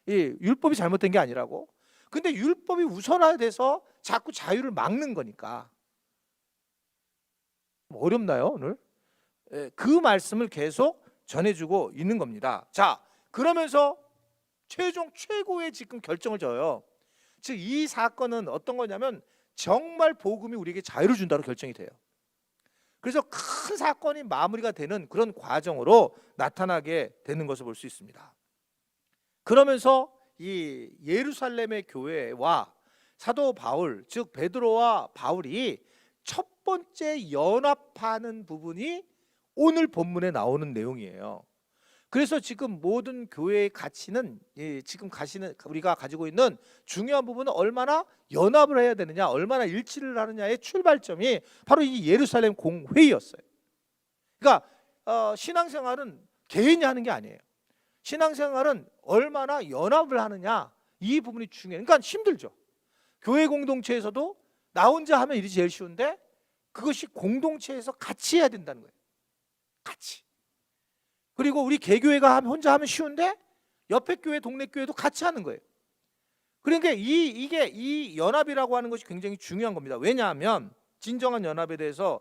이 율법이 잘못된 게 아니라고. 근데 율법이 우선화돼서 자꾸 자유를 막는 거니까. 어렵나요, 오늘? 그 말씀을 계속 전해주고 있는 겁니다. 자, 그러면서 최고의 지금 결정을 져요. 즉 이 사건은 어떤 거냐면 정말 복음이 우리에게 자유를 준다로 결정이 돼요. 그래서 큰 사건이 마무리가 되는 그런 과정으로 나타나게 되는 것을 볼 수 있습니다. 그러면서 이 예루살렘의 교회와 사도 바울, 즉 베드로와 바울이 첫 번째 연합하는 부분이 오늘 본문에 나오는 내용이에요. 그래서 지금 모든 교회의 가치는 지금 우리가 가지고 있는 중요한 부분은 얼마나 연합을 해야 되느냐, 얼마나 일치를 하느냐의 출발점이 바로 이 예루살렘 공회의였어요. 그러니까 신앙생활은 개인이 하는 게 아니에요. 신앙생활은 얼마나 연합을 하느냐, 이 부분이 중요해요. 그러니까 힘들죠. 교회 공동체에서도 나 혼자 하면 일이 제일 쉬운데 그것이 공동체에서 같이 해야 된다는 거예요. 같이. 그리고 우리 개교회가 혼자 하면 쉬운데 옆에 교회, 동네 교회도 같이 하는 거예요. 그러니까 이 연합이라고 하는 것이 굉장히 중요한 겁니다. 왜냐하면 진정한 연합에 대해서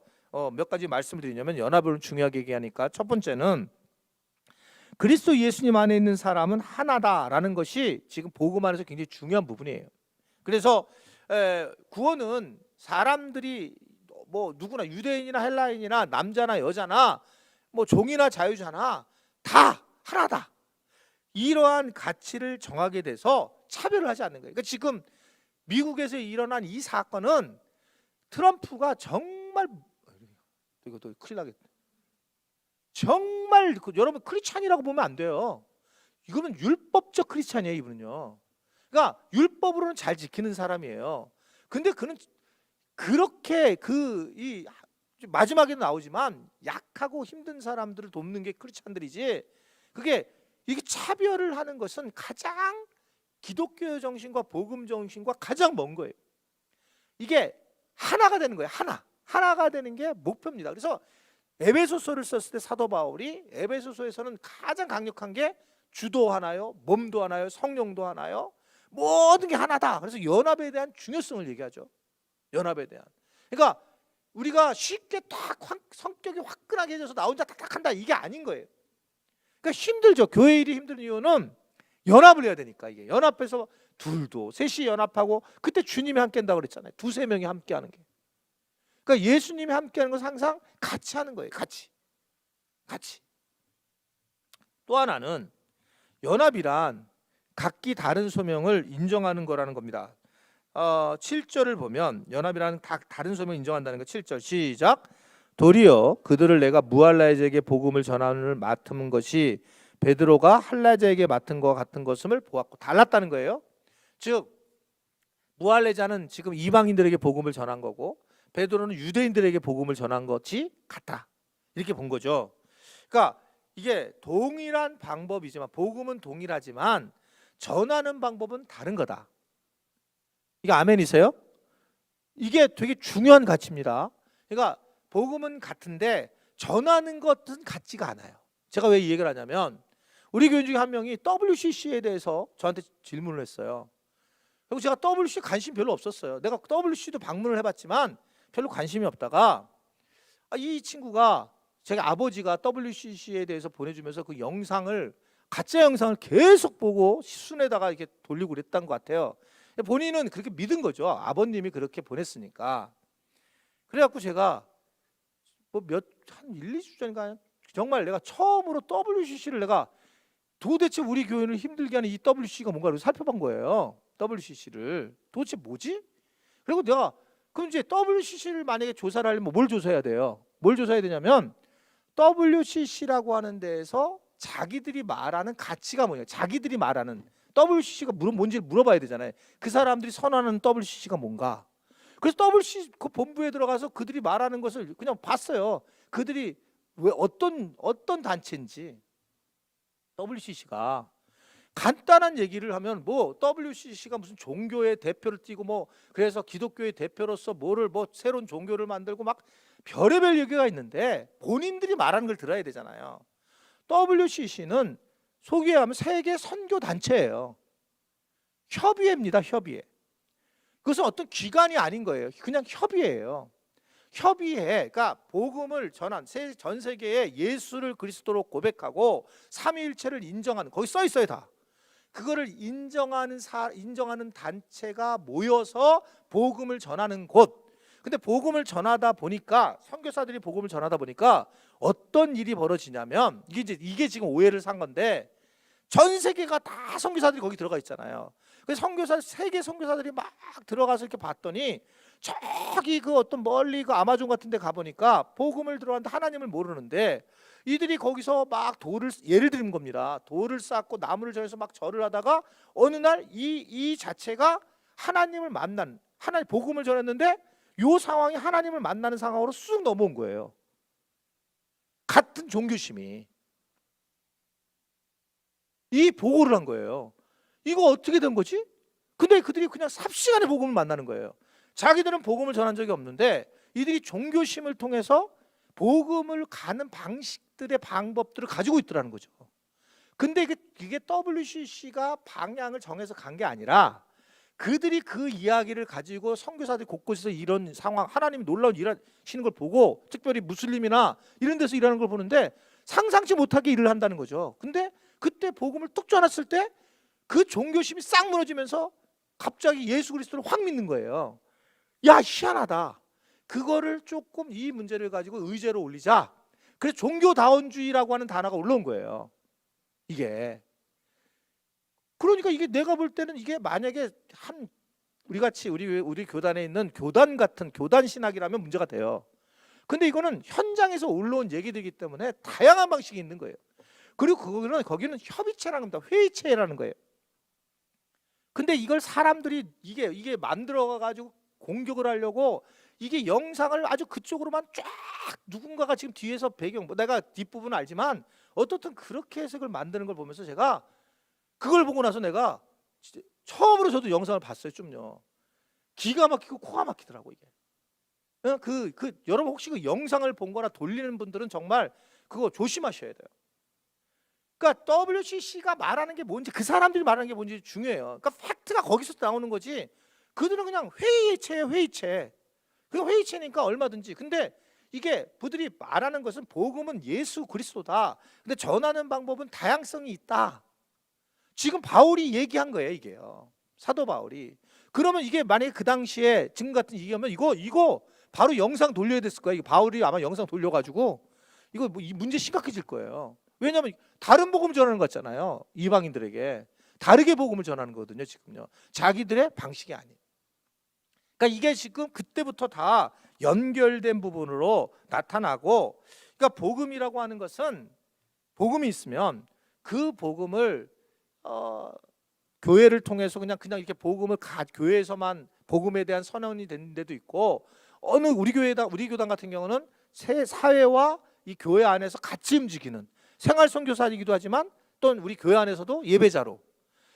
몇 가지 말씀을 드리냐면, 연합을 중요하게 얘기하니까 첫 번째는 그리스도 예수님 안에 있는 사람은 하나다라는 것이 지금 복음 안에서 굉장히 중요한 부분이에요. 그래서 구원은 사람들이 뭐 누구나 유대인이나 헬라인이나 남자나 여자나 뭐 종이나 자유자나 다 하나다. 이러한 가치를 정하게 돼서 차별을 하지 않는 거예요. 그러니까 지금 미국에서 일어난 이 사건은 트럼프가 정말 이것도 큰일 나겠다. 정말 여러분 크리스찬이라고 보면 안 돼요. 이거는 율법적 크리스찬이에요, 이분은요. 그러니까 율법으로는 잘 지키는 사람이에요. 근데 그는 그렇게 이 마지막에도 나오지만 약하고 힘든 사람들을 돕는 게 크리스찬들이지, 이게 차별을 하는 것은 가장 기독교 정신과 복음 정신과 가장 먼 거예요. 이게 하나가 되는 거예요. 하나가 되는 게 목표입니다. 그래서 에베소서를 썼을 때 사도 바울이 에베소서에서는 가장 강력한 게 주도 하나요, 몸도 하나요, 성령도 하나요, 모든 게 하나다. 그래서 연합에 대한 중요성을 얘기하죠. 연합에 대한. 그러니까 우리가 쉽게 딱 성격이 화끈하게 해져서 나 혼자 탁탁 한다, 이게 아닌 거예요. 그러니까 힘들죠. 교회 일이 힘든 이유는 연합을 해야 되니까. 이게 연합해서 둘도 셋이 연합하고, 그때 주님이 함께 한다고 그랬잖아요. 두세 명이 함께 하는 게. 그러니까 예수님이 함께 하는 것은 항상 같이 하는 거예요. 같이. 또 하나는 연합이란 각기 다른 소명을 인정하는 거라는 겁니다. 7절을 보면 연합이라는 다른 소명을 인정한다는 거. 7절 시작. 도리어 그들을 내가 무할라자에게 복음을 전하는 맡은 것이 베드로가 할라자에게 맡은 것 같은 것임을 보았고, 달랐다는 거예요. 즉 무할라자는 지금 이방인들에게 복음을 전한 거고, 베드로는 유대인들에게 복음을 전한 것이 같다, 이렇게 본 거죠. 그러니까 이게 동일한 방법이지만, 복음은 동일하지만 전하는 방법은 다른 거다. 이게 아멘이세요? 이게 되게 중요한 가치입니다. 그러니까 복음은 같은데 전하는 것은 같지가 않아요. 제가 왜 이 얘기를 하냐면, 우리 교인 중에 한 명이 WCC에 대해서 저한테 질문을 했어요. 그리고 제가 WCC 관심 별로 없었어요. 내가 WCC도 방문을 해봤지만 별로 관심이 없다가, 이 친구가, 제가 아버지가 WCC에 대해서 보내주면서 그 영상을, 가짜 영상을 계속 보고 순에다가 이렇게 돌리고 그랬던 것 같아요. 본인은 그렇게 믿은 거죠. 아버님이 그렇게 보냈으니까. 그래갖고 제가 한 1, 2주 전인가 정말 내가 처음으로 WCC를 내가 도대체 우리 교회를 힘들게 하는 이 WCC가 뭔가를 살펴본 거예요. WCC를 도대체 뭐지? 그리고 내가 그럼 이제 WCC를 만약에 조사를 하려면 뭘 조사해야 돼요? 뭘 조사해야 되냐면 WCC라고 하는 데에서 자기들이 말하는 가치가 뭐냐, 자기들이 말하는 WCC가 뭔지 물어봐야 되잖아요. 그 사람들이 선언하는 WCC가 뭔가. 그래서 WCC 그 본부에 들어가서 그들이 말하는 것을 그냥 봤어요. 그들이 왜 어떤 단체인지. WCC가 간단한 얘기를 하면 뭐 WCC가 무슨 종교의 대표를 띠고 뭐 그래서 기독교의 대표로서 뭐 새로운 종교를 만들고 막 별의별 얘기가 있는데 본인들이 말하는 걸 들어야 되잖아요. WCC는 소개하면 세계 선교 단체예요. 협의회입니다. 협의회. 그것은 어떤 기관이 아닌 거예요. 그냥 협의회예요. 협의회가 복음을 전한 전 세계에 예수를 그리스도로 고백하고 삼위일체를 인정하는, 거기 써 있어요 다. 그거를 인정하는 단체가 모여서 복음을 전하는 곳. 근데 복음을 전하다 보니까, 선교사들이 복음을 전하다 보니까 어떤 일이 벌어지냐면, 이게 지금 오해를 산 건데, 전 세계가 다 선교사들이 거기 들어가 있잖아요. 그래서 세계 선교사들이 막 들어가서 이렇게 봤더니 저기 그 어떤 멀리 그 아마존 같은 데 가보니까 복음을 들어왔는데 하나님을 모르는데, 이들이 거기서 막 예를 드는 겁니다. 돌을 쌓고 나무를 정해서 막 절을 하다가 어느 날 이 자체가 하나님을 만난, 하나님 복음을 전했는데 요 상황이 하나님을 만나는 상황으로 쑥 넘어온 거예요. 같은 종교심이. 이 보고를 한 거예요. 이거 어떻게 된 거지? 근데 그들이 그냥 삽시간에 복음을 만나는 거예요. 자기들은 복음을 전한 적이 없는데 이들이 종교심을 통해서 복음을 가는 방식들의 방법들을 가지고 있더라는 거죠. 근데 이게 WCC가 방향을 정해서 간 게 아니라 그들이 그 이야기를 가지고 선교사들이 곳곳에서 이런 상황, 하나님이 놀라운 일하시는 걸 보고, 특별히 무슬림이나 이런 데서 일하는 걸 보는데 상상치 못하게 일을 한다는 거죠. 근데 그때 복음을 뚝 전했을 때 그 종교심이 싹 무너지면서 갑자기 예수 그리스도를 확 믿는 거예요. 야, 희한하다. 그거를 조금 이 문제를 가지고 의제로 올리자. 그래서 종교다원주의라고 하는 단어가 올라온 거예요. 이게. 그러니까 이게 내가 볼 때는 이게 만약에 우리 같이 우리 교단에 있는 교단 같은 교단 신학이라면 문제가 돼요. 근데 이거는 현장에서 올라온 얘기들이기 때문에 다양한 방식이 있는 거예요. 그리고 거기는 협의체라는 겁니다. 회의체라는 거예요. 근데 이걸 사람들이 이게 만들어 가지고 공격을 하려고 이게 영상을 아주 그쪽으로만 쫙, 누군가가 지금 뒤에서 배경, 내가 뒷부분은 알지만 어떻든 그렇게 해석을 만드는 걸 보면서 제가 그걸 보고 나서 내가 진짜 처음으로 저도 영상을 봤어요. 좀요. 기가 막히고 코가 막히더라고 이게. 여러분 혹시 그 영상을 본 거나 돌리는 분들은 정말 그거 조심하셔야 돼요. 그러니까 WCC가 말하는 게 뭔지, 그 사람들이 말하는 게 뭔지 중요해요. 그러니까 팩트가 거기서 나오는 거지. 그들은 그냥 회의체예요, 회의체. 그 회의체니까 얼마든지. 근데 이게 그들이 말하는 것은 복음은 예수 그리스도다. 근데 전하는 방법은 다양성이 있다. 지금 바울이 얘기한 거예요, 이게요. 사도 바울이. 그러면 이게 만약에 그 당시에 지금 같은 얘기하면 이거 바로 영상 돌려야 됐을 거예요. 바울이 아마 영상 돌려가지고 이거 뭐 이 문제 심각해질 거예요. 왜냐하면 다른 복음 전하는 거 같잖아요. 이방인들에게 다르게 복음을 전하는 거거든요. 지금요. 자기들의 방식이 아니에요. 그러니까 이게 지금 그때부터 다 연결된 부분으로 나타나고, 그러니까 복음이라고 하는 것은 복음이 있으면 그 복음을 교회를 통해서 그냥 이렇게 복음을 교회에서만 복음에 대한 선언이 되는 데도 있고, 어느 우리 교단 같은 경우는 사회와 이 교회 안에서 같이 움직이는 생활 선교사이기도 하지만 또 우리 교회 안에서도 예배자로.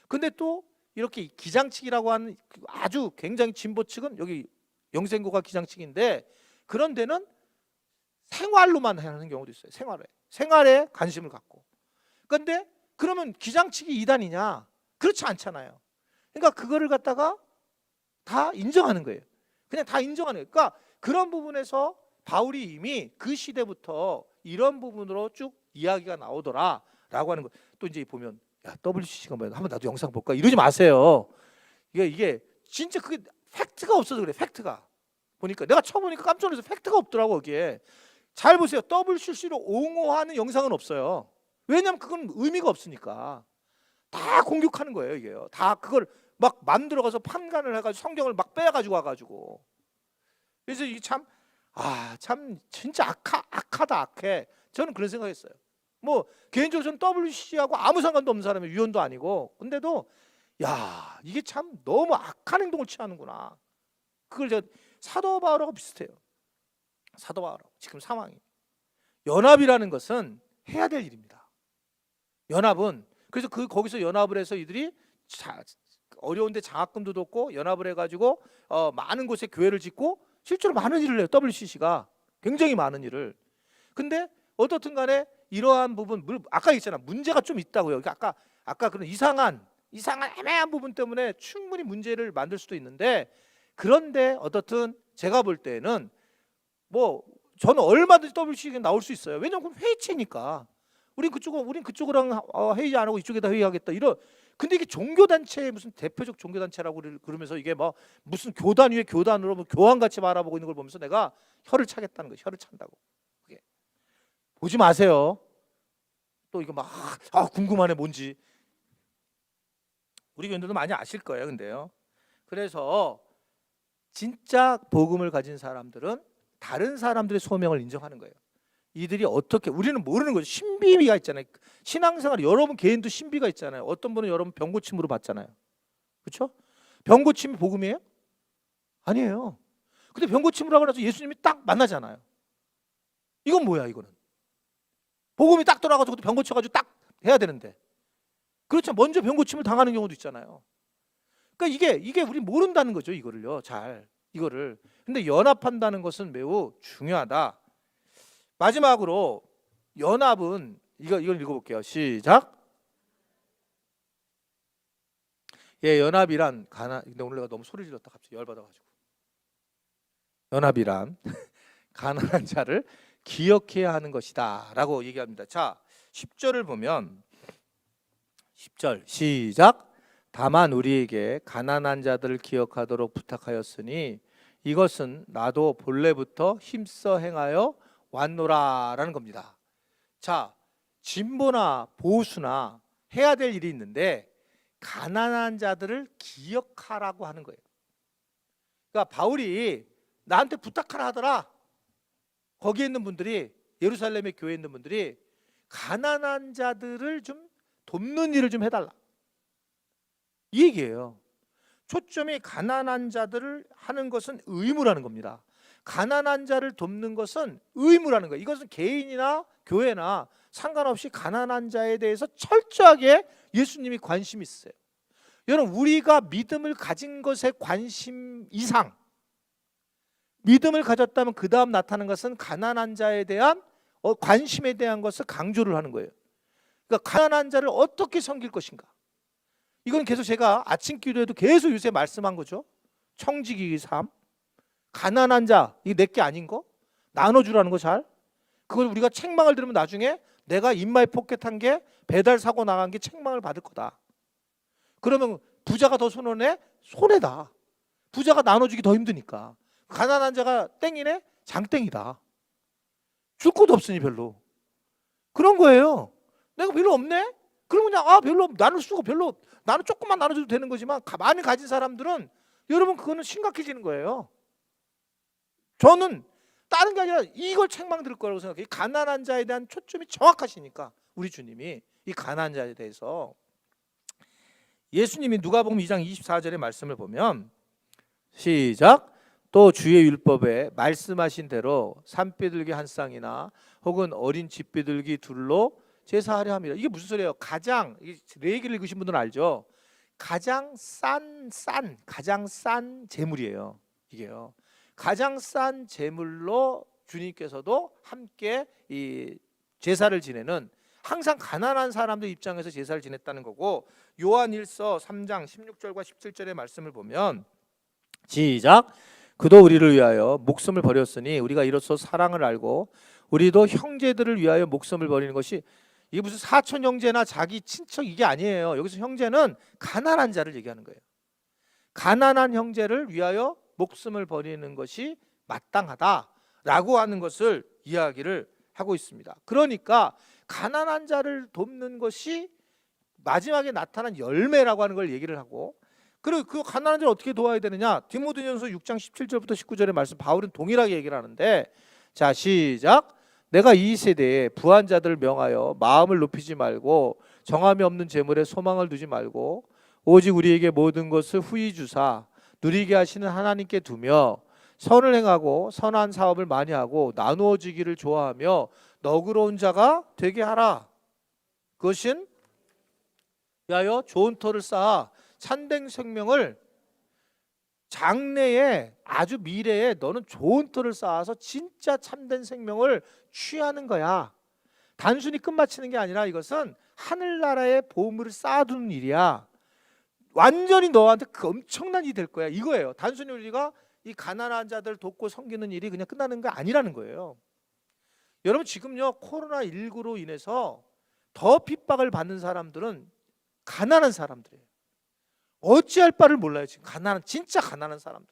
근데 또 이렇게 기장측이라고 하는 아주 굉장히 진보 측은 여기 영생고가 기장측인데, 그런 데는 생활로만 하는 경우도 있어요. 생활에 관심을 갖고. 그런데 그러면 기장측이 이단이냐? 그렇지 않잖아요. 그러니까 그거를 갖다가 다 인정하는 거예요. 그냥 다 인정하는 거예요. 그러니까 그런 부분에서 바울이 이미 그 시대부터 이런 부분으로 쭉 이야기가 나오더라라고 하는 거. 또 이제 보면 야, WCC가 뭐야? 한번 나도 영상 볼까? 이러지 마세요. 이게 진짜 그게 팩트가 없어서 그래. 팩트가. 보니까 내가 처음 보니까 깜짝 놀라서 팩트가 없더라고 거기에. 잘 보세요. WCC로 옹호하는 영상은 없어요. 왜냐면 그건 의미가 없으니까. 다 공격하는 거예요, 이게요. 다 그걸 막 만들어가서 판간을 해가지고 성경을 막 빼가지고 와가지고. 그래서 이게 참 진짜 악하다, 악해. 저는 그런 생각했어요. 뭐 개인적으로 저는 WCC하고 아무 상관도 없는 사람이에요. 위원도 아니고. 근데도 야, 이게 참 너무 악한 행동을 취하는구나. 그걸 제가 사도 바울하고 비슷해요. 사도 바울하고 지금 상황이. 연합이라는 것은 해야 될 일입니다. 연합은 그래서 거기서 연합을 해서 이들이 어려운데 장학금도 뒀고 연합을 해가지고 많은 곳에 교회를 짓고 실제로 많은 일을 해요. WCC가 굉장히 많은 일을. 근데 어떻든 간에 이러한 부분, 아까 얘기했잖아, 문제가 좀 있다고요. 그러니까 아까 그런 이상한 애매한 부분 때문에 충분히 문제를 만들 수도 있는데, 그런데 어떻든 제가 볼 때는 뭐 저는 얼마든지 WCC가 나올 수 있어요. 왜냐하면 그건 회의체니까. 우린 그쪽이랑 회의 안 하고 이쪽에다 회의하겠다. 근데 이게 종교단체, 무슨 대표적 종교단체라고 그러면서 이게 뭐 무슨 교단 위에 교단으로 뭐 교황같이 바라보고 있는 걸 보면서 내가 혀를 차겠다는 거예요. 혀를 찬다고. 그게. 보지 마세요. 또 이거 막 궁금하네 뭔지. 우리 교인들도 많이 아실 거예요. 근데요. 그래서 진짜 복음을 가진 사람들은 다른 사람들의 소명을 인정하는 거예요. 이들이 어떻게, 우리는 모르는 거죠. 신비가 있잖아요. 신앙생활 여러분 개인도 신비가 있잖아요. 어떤 분은 여러분 병고침으로 받잖아요. 그렇죠? 병고침이 복음이에요? 아니에요. 근데 병고침으로 하고 나서 예수님이 딱 만나잖아요. 이건 뭐야 이거는? 복음이 딱 돌아가지고 병고쳐가지고 딱 해야 되는데, 그렇죠. 먼저 병고침을 당하는 경우도 있잖아요. 그러니까 이게 우리 모른다는 거죠. 이거를요. 잘 이거를. 근데 연합한다는 것은 매우 중요하다. 마지막으로 연합은 이걸 읽어볼게요. 시작. 예, 연합이란 근데 오늘 내가 너무 소리 질렀다 갑자기 열받아가지고. 연합이란 가난한 자를 기억해야 하는 것이다라고 얘기합니다. 자, 10절을 보면 10절 시작. 다만 우리에게 가난한 자들을 기억하도록 부탁하였으니 이것은 나도 본래부터 힘써 행하여 왔노라라는 겁니다. 자, 진보나 보수나 해야 될 일이 있는데 가난한 자들을 기억하라고 하는 거예요. 그러니까 바울이 나한테 부탁하라 하더라. 거기에 있는 분들이, 예루살렘의 교회에 있는 분들이 가난한 자들을 좀 돕는 일을 좀 해달라, 이 얘기예요. 초점이 가난한 자들을 하는 것은 의무라는 겁니다. 가난한 자를 돕는 것은 의무라는 거예요. 이것은 개인이나 교회나 상관없이 가난한 자에 대해서 철저하게 예수님이 관심이 있어요. 여러분, 우리가 믿음을 가진 것에 관심 이상, 믿음을 가졌다면 그 다음 나타나는 것은 가난한 자에 대한 관심에 대한 것을 강조를 하는 거예요. 그러니까 가난한 자를 어떻게 섬길 것인가. 이건 계속 제가 아침 기도에도 계속 요새 말씀한 거죠. 청지기 삶. 가난한 자, 이게 내게 아닌 거 나눠주라는 거 잘. 그걸 우리가 책망을 들으면 나중에 내가 인마이 포켓한 게 배달 사고 나간 게 책망을 받을 거다. 그러면 부자가 더 손해네? 손해다. 부자가 나눠주기 더 힘드니까. 가난한 자가 땡이네? 장땡이다. 줄 것도 없으니 별로. 그런 거예요. 내가 별로 없네? 그럼 그냥 별로 나눌 수가 별로, 나는 조금만 나눠줘도 되는 거지만 많이 가진 사람들은 여러분 그거는 심각해지는 거예요. 저는 다른 게 아니라 이걸 책망 들을 거라고 생각해요. 가난한 자에 대한 초점이 정확하시니까 우리 주님이 이 가난한 자에 대해서. 예수님이 누가복음 2장 24절의 말씀을 보면 시작. 또 주의 율법에 말씀하신 대로 산비둘기 한 쌍이나 혹은 어린 쥐비둘기 둘로 제사하려 합니다. 이게 무슨 소리예요? 가장, 레위기를 읽으신 분들은 알죠? 가장 싼 제물이에요. 이게요. 가장 싼 제물로 주님께서도 함께 이 제사를 지내는, 항상 가난한 사람들 입장에서 제사를 지냈다는 거고, 요한일서 3장 16절과 17절의 말씀을 보면 시작. 그도 우리를 위하여 목숨을 버렸으니 우리가 이로써 사랑을 알고 우리도 형제들을 위하여 목숨을 버리는 것이, 이게 무슨 사촌 형제나 자기 친척 이게 아니에요. 여기서 형제는 가난한 자를 얘기하는 거예요. 가난한 형제를 위하여 목숨을 버리는 것이 마땅하다라고 하는 것을 이야기를 하고 있습니다. 그러니까 가난한 자를 돕는 것이 마지막에 나타난 열매라고 하는 걸 얘기를 하고, 그리고 그 가난한 자를 어떻게 도와야 되느냐? 디모데전서 6장 17절부터 19절의 말씀, 바울은 동일하게 얘기를 하는데, 자 시작. 내가 이 세대에 부한 자들을 명하여 마음을 높이지 말고 정함이 없는 재물에 소망을 두지 말고 오직 우리에게 모든 것을 후히 주사 누리게 하시는 하나님께 두며 선을 행하고 선한 사업을 많이 하고 나누어지기를 좋아하며 너그러운 자가 되게 하라. 그것은 위하여 좋은 터를 쌓아 참된 생명을 장래에 아주 미래에 너는 좋은 터를 쌓아서 진짜 참된 생명을 취하는 거야. 단순히 끝마치는 게 아니라 이것은 하늘나라의 보물을 쌓아두는 일이야. 완전히 너한테 그 엄청난 일이 될 거야. 이거예요. 단순히 우리가 이 가난한 자들 돕고 섬기는 일이 그냥 끝나는 게 아니라는 거예요. 여러분 지금요 코로나19로 인해서 더 핍박을 받는 사람들은 가난한 사람들이에요. 어찌할 바를 몰라요. 지금 진짜 가난한 사람들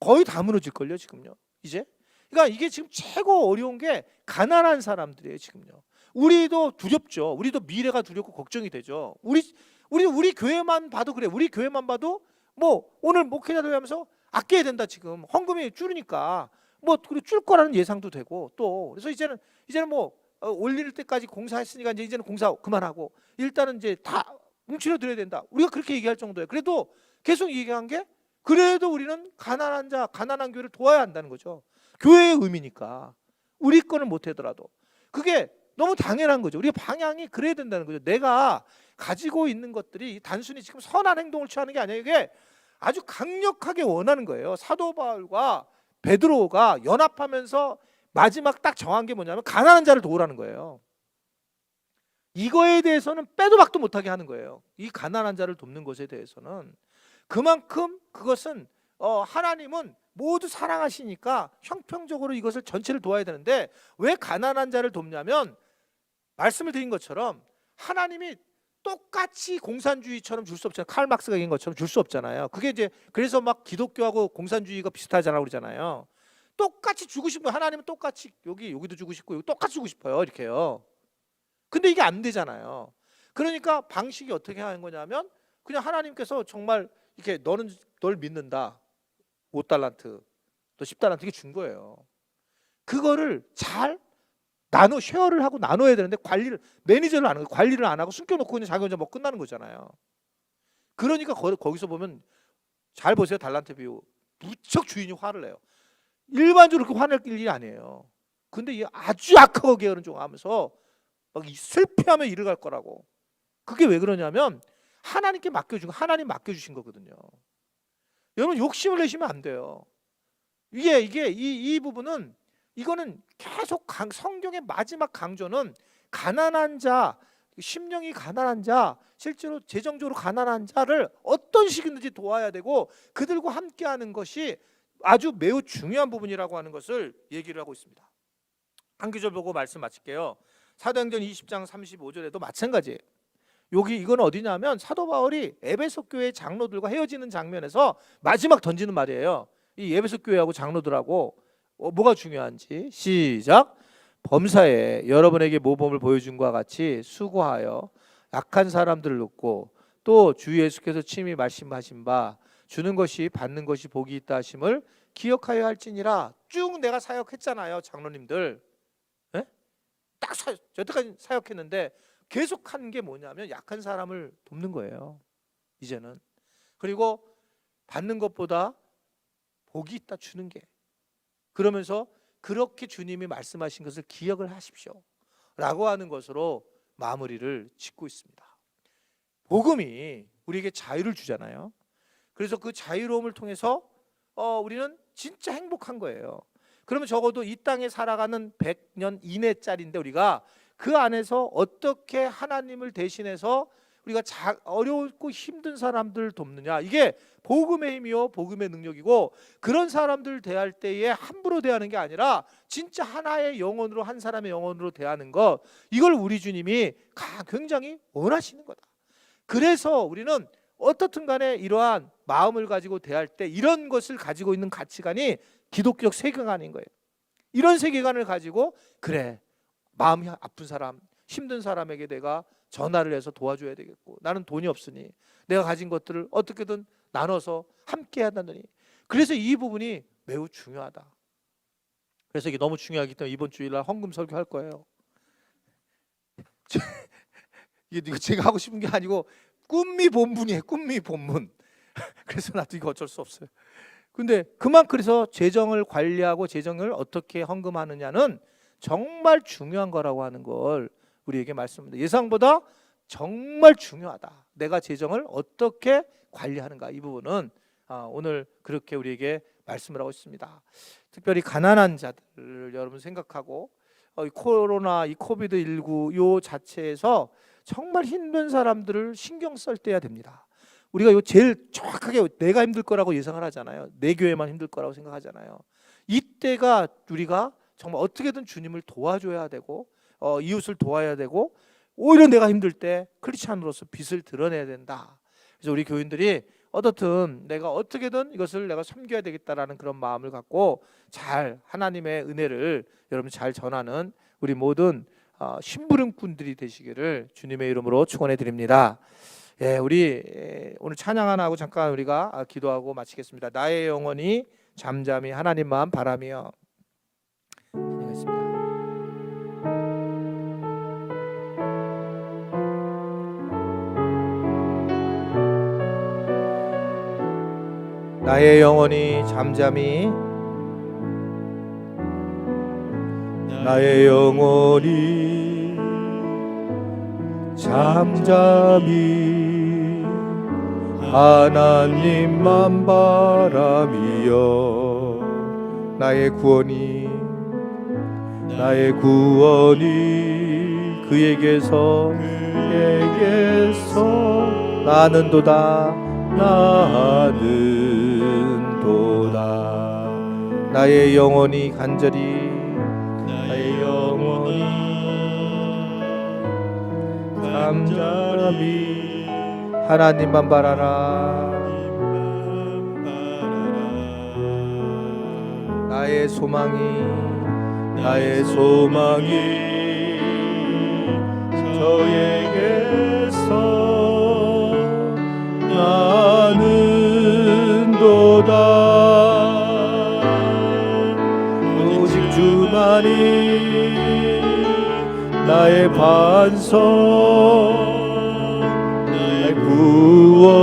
거의 다 무너질걸요 지금요 이제. 그러니까 이게 지금 최고 어려운 게 가난한 사람들이에요 지금요. 우리도 두렵죠. 우리도 미래가 두렵고 걱정이 되죠. 우리 교회만 봐도 그래. 우리 교회만 봐도 뭐 오늘 목회자들 하면서 아껴야 된다. 지금 헌금이 줄으니까 뭐 줄 거라는 예상도 되고 또 그래서 이제는 뭐 올릴 때까지 공사했으니까 이제는 공사 그만하고 일단은 이제 다 뭉치려 드려야 된다. 우리가 그렇게 얘기할 정도예요. 그래도 계속 얘기한 게 그래도 우리는 가난한 자, 가난한 교회를 도와야 한다는 거죠. 교회의 의미니까. 우리 거는 못 하더라도 그게 너무 당연한 거죠. 우리가 방향이 그래야 된다는 거죠. 내가 가지고 있는 것들이 단순히 지금 선한 행동을 취하는 게 아니라 이게 아주 강력하게 원하는 거예요. 사도 바울과 베드로가 연합하면서 마지막 딱 정한 게 뭐냐면 가난한 자를 도우라는 거예요. 이거에 대해서는 빼도 박도 못하게 하는 거예요. 이 가난한 자를 돕는 것에 대해서는 그만큼 그것은 하나님은 모두 사랑하시니까 형평적으로 이것을 전체를 도와야 되는데 왜 가난한 자를 돕냐면 말씀을 드린 것처럼 하나님이 똑같이 공산주의처럼 줄 수 없잖아요. 칼 막스가 얘기한 것처럼 줄 수 없잖아요. 그게 이제 그래서 막 기독교하고 공산주의가 비슷하잖아요 그러잖아요. 똑같이 주고 싶어요. 하나님은 똑같이 여기도 주고 싶고 여기 똑같이 주고 싶어요 이렇게요. 근데 이게 안 되잖아요. 그러니까 방식이 어떻게 하는 거냐면 그냥 하나님께서 정말 이렇게 너는 널 믿는다. 5달란트 또 10달란트 이게 준 거예요. 그거를 잘 쉐어를 하고 나눠야 되는데 매니저를 안 하고 관리를 안 하고 숨겨놓고 그냥 자기 혼자 먹고 끝나는 거잖아요. 그러니까 거기서 보면 잘 보세요. 달란트 비유 무척 주인이 화를 내요. 일반적으로 그렇게 화낼 일이 아니에요. 근데 이 아주 악하고 게으른 종 하면서 막 슬퍼하며 일을 갈 거라고. 그게 왜 그러냐면 하나님께 하나님 맡겨주신 거거든요. 여러분 욕심을 내시면 안 돼요. 이 부분은 이거는 계속 성경의 마지막 강조는 가난한 자, 심령이 가난한 자, 실제로 재정적으로 가난한 자를 어떤 식이든지 도와야 되고 그들과 함께하는 것이 아주 매우 중요한 부분이라고 하는 것을 얘기를 하고 있습니다. 한 구절 보고 말씀 마칠게요. 사도행전 20장 35절에도 마찬가지예요. 이건 어디냐면 사도 바울이 에베소 교회 장로들과 헤어지는 장면에서 마지막 던지는 말이에요. 이 에베소 교회하고 장로들하고 뭐가 중요한지 시작. 범사에 여러분에게 모범을 보여준 것과 같이 수고하여 약한 사람들을 돕고 또 주 예수께서 친히 말씀하신 바 주는 것이 받는 것이 복이 있다 하심을 기억하여 할지니라. 쭉 내가 사역했잖아요 장로님들. 네? 딱 여태까지 사역했는데 계속 하는 게 뭐냐면 약한 사람을 돕는 거예요 이제는. 그리고 받는 것보다 복이 있다 주는 게. 그러면서 그렇게 주님이 말씀하신 것을 기억을 하십시오 라고 하는 것으로 마무리를 짓고 있습니다. 복음이 우리에게 자유를 주잖아요. 그래서 그 자유로움을 통해서 우리는 진짜 행복한 거예요. 그러면 적어도 이 땅에 살아가는 100년 이내짜리인데 우리가 그 안에서 어떻게 하나님을 대신해서 우리가 어렵고 힘든 사람들 돕느냐, 이게 복음의 힘이요 복음의 능력이고, 그런 사람들 대할 때에 함부로 대하는 게 아니라 진짜 하나의 영혼으로, 한 사람의 영혼으로 대하는 것, 이걸 우리 주님이 굉장히 원하시는 거다. 그래서 우리는 어떻든 간에 이러한 마음을 가지고 대할 때 이런 것을 가지고 있는 가치관이 기독교적 세계관인 거예요. 이런 세계관을 가지고 그래, 마음이 아픈 사람, 힘든 사람에게 내가 전화를 해서 도와줘야 되겠고, 나는 돈이 없으니 내가 가진 것들을 어떻게든 나눠서 함께 한다느니, 그래서 이 부분이 매우 중요하다. 그래서 이게 너무 중요하기 때문에 이번 주일날 헌금 설교할 거예요. 이거 제가 하고 싶은 게 아니고 꿈미 본문이에요. 꿈미 본문. 그래서 나도 이거 어쩔 수 없어요. 근데 그래서 재정을 관리하고 재정을 어떻게 헌금하느냐는 정말 중요한 거라고 하는 걸 우리에게 말씀합니다. 예상보다 정말 중요하다. 내가 재정을 어떻게 관리하는가, 이 부분은 오늘 그렇게 우리에게 말씀을 하고 있습니다. 특별히 가난한 자들을 여러분 생각하고 이 코로나, 이 코비드19 요 자체에서 정말 힘든 사람들을 신경 쓸 때야 됩니다. 우리가 요 제일 정확하게 내가 힘들 거라고 예상을 하잖아요. 내 교회만 힘들 거라고 생각하잖아요. 이때가 우리가 정말 어떻게든 주님을 도와줘야 되고 이웃을 도와야 되고, 오히려 내가 힘들 때 크리스찬으로서 빛을 드러내야 된다. 그래서 우리 교인들이 어떻든 내가 어떻게든 이것을 내가 섬겨야 되겠다라는 그런 마음을 갖고 잘 하나님의 은혜를 여러분 잘 전하는 우리 모든 심부름꾼들이 되시기를 주님의 이름으로 축원해 드립니다. 예, 우리 오늘 찬양 하나 하고 잠깐 우리가 기도하고 마치겠습니다. 나의 영혼이 잠잠히 하나님만 바라며. 찬양했습니다. 나의 영혼이 잠잠히, 나의 영혼이 잠잠히 하나님만 바라며, 나의 구원이 그에게서 나는도다. 나의 영혼이 간절히, 잠잠히 하나님만 바라라. 나의 소망이 저에게서 나는도다. 오직 주만이 나의 반석, 나의 구원이시니,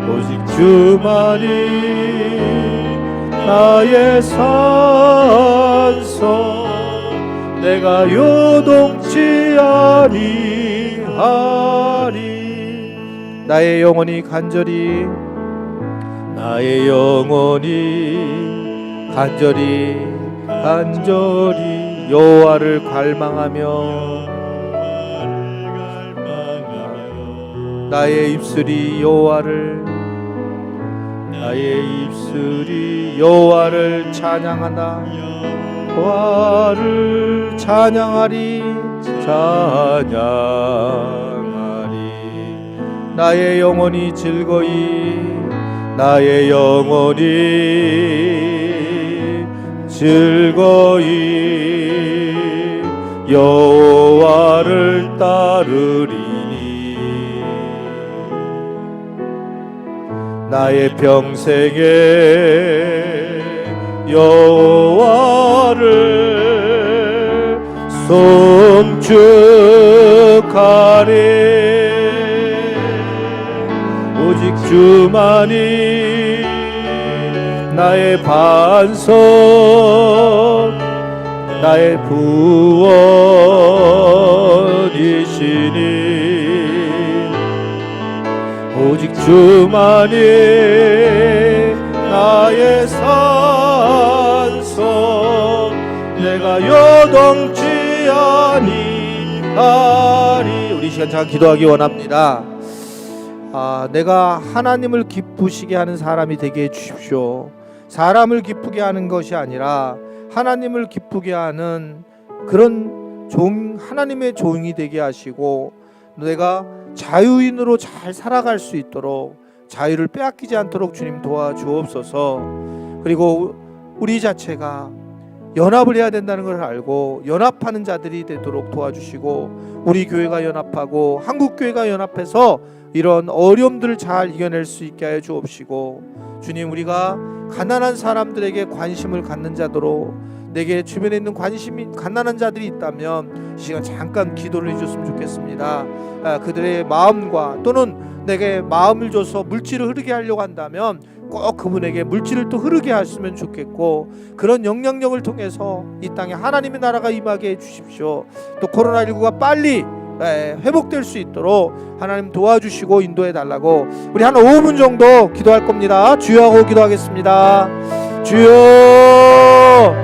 오직 주만이 나의 산성, 내가 요동치 아니하리. 나의 영혼이 간절히 여호와를 갈망하며, 나의 입술이 여호와를 찬양한다. 여호와를 찬양하리. 나의 영혼이 즐거이 여호와를 따르리니, 나의 평생에 여호와를 송축하리. 오직 주만이 나의 반석, 나의 구원이시니, 오직 주만이 나의 산성, 내가 요동치 아니하리. 우리 시간 잠깐 기도하기 원합니다. 내가 하나님을 기쁘시게 하는 사람이 되게 해주십시오. 사람을 기쁘게 하는 것이 아니라 하나님을 기쁘게 하는 그런 하나님의 종이 되게 하시고, 내가 자유인으로 잘 살아갈 수 있도록 자유를 빼앗기지 않도록 주님 도와주옵소서. 그리고 우리 자체가 연합을 해야 된다는 걸 알고 연합하는 자들이 되도록 도와주시고, 우리 교회가 연합하고 한국교회가 연합해서 이런 어려움들을 잘 이겨낼 수 있게 하여 주옵시고, 주님, 우리가 가난한 사람들에게 관심을 갖는 자도로, 내게 주변에 있는 관심이 가난한 자들이 있다면 이 시간 잠깐 기도를 해줬으면 좋겠습니다. 그들의 마음과 또는 내게 마음을 줘서 물질을 흐르게 하려고 한다면 꼭 그분에게 물질을 또 흐르게 하시면 좋겠고, 그런 영향력을 통해서 이 땅에 하나님의 나라가 임하게 해주십시오. 또 코로나19가 빨리 회복될 수 있도록 하나님 도와주시고 인도해 달라고, 우리 한 5분 정도 기도할 겁니다. 주여 하고 기도하겠습니다. 주여.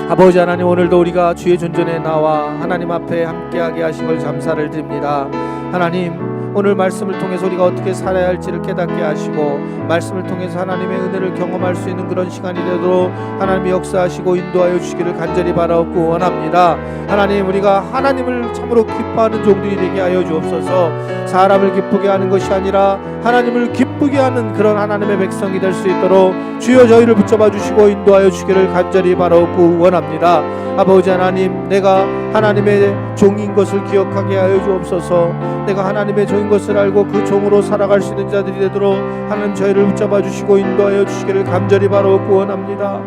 아버지 하나님, 오늘도 우리가 주의 존전에 나와 하나님 앞에 함께하게 하신 걸 감사를 드립니다. 하나님, 오늘 말씀을 통해서 우리가 어떻게 살아야 할지를 깨닫게 하시고, 말씀을 통해서 하나님의 은혜를 경험할 수 있는 그런 시간이 되도록 하나님이 역사하시고 인도하여 주시기를 간절히 바라옵고 원합니다. 하나님, 우리가 하나님을 참으로 기뻐하는 종들이 되게 하여 주옵소서. 사람을 기쁘게 하는 것이 아니라 하나님을 기쁘게 하는 그런 하나님의 백성이 될 수 있도록 주여 저희를 붙잡아 주시고 인도하여 주기를 간절히 바라옵고 원합니다. 아버지 하나님, 내가 하나님의 종인 것을 기억하게 하여 주옵소서. 내가 하나님의 종인 것을 알고 그 종으로 살아갈 수 있는 자들이 되도록 하나님 저희를 붙잡아 주시고 인도하여 주시기를 간절히 바라옵고 원합니다.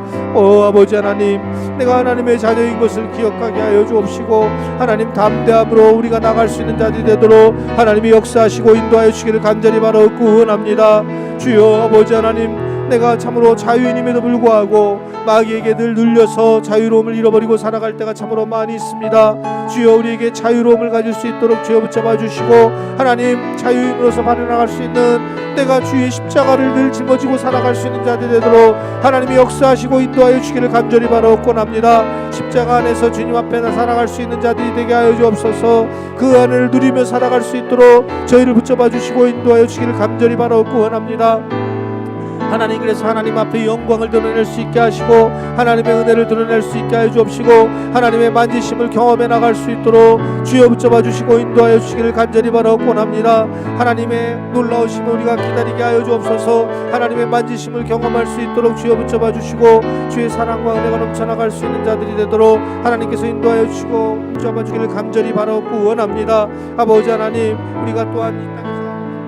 아버지 하나님, 내가 하나님의 자녀인 것을 기억하게 하여 주옵시고, 하나님 담대함으로 우리가 나갈 수 있는 자들이 되도록 하나님이 역사하시고 인도하여 주시기를 간절히 바라옵고 원합니다. 주여 아버지 하나님, 내가 참으로 자유인임에도 불구하고 마귀에게 늘 눌려서 자유로움을 잃어버리고 살아갈 때가 참으로 많이 있습니다. 주여 우리에게 자유로움을 가질 수 있도록 주여 붙잡아 주시고, 하나님 자유인으로서 발현나갈 수 있는, 내가 주의 십자가를 늘 짊어지고 살아갈 수 있는 자들이 되도록 하나님이 역사하시고 인도하여 주시기를 간절히 바라옵고 합니다. 십자가 안에서 주님 앞에 살아갈 수 있는 자들이 되게 하여 주옵소서. 그 안을 누리며 살아갈 수 있도록 저희를 붙잡아 주시고 인도하여 주시기를 간절히 바라옵고 원합니다. 하나님, 그래서 하나님 앞에 영광을 드러낼 수 있게 하시고 하나님의 은혜를 드러낼 수 있게 하여 주옵시고, 하나님의 만지심을 경험해 나갈 수 있도록 주여 붙잡아 주시고 인도하여 주시기를 간절히 바라옵고 합니다. 하나님의 놀라우심을 우리가 기다리게 하여 주옵소서. 하나님의 만지심을 경험할 수 있도록 주여 붙잡아 주시고, 주의 사랑과 은혜가 넘쳐나갈 수 있는 자들이 되도록 하나님께서 인도하여 주시고 붙잡아 주기를 간절히 바라옵고 원합니다. 아버지 하나님, 우리가 또한 이 땅에서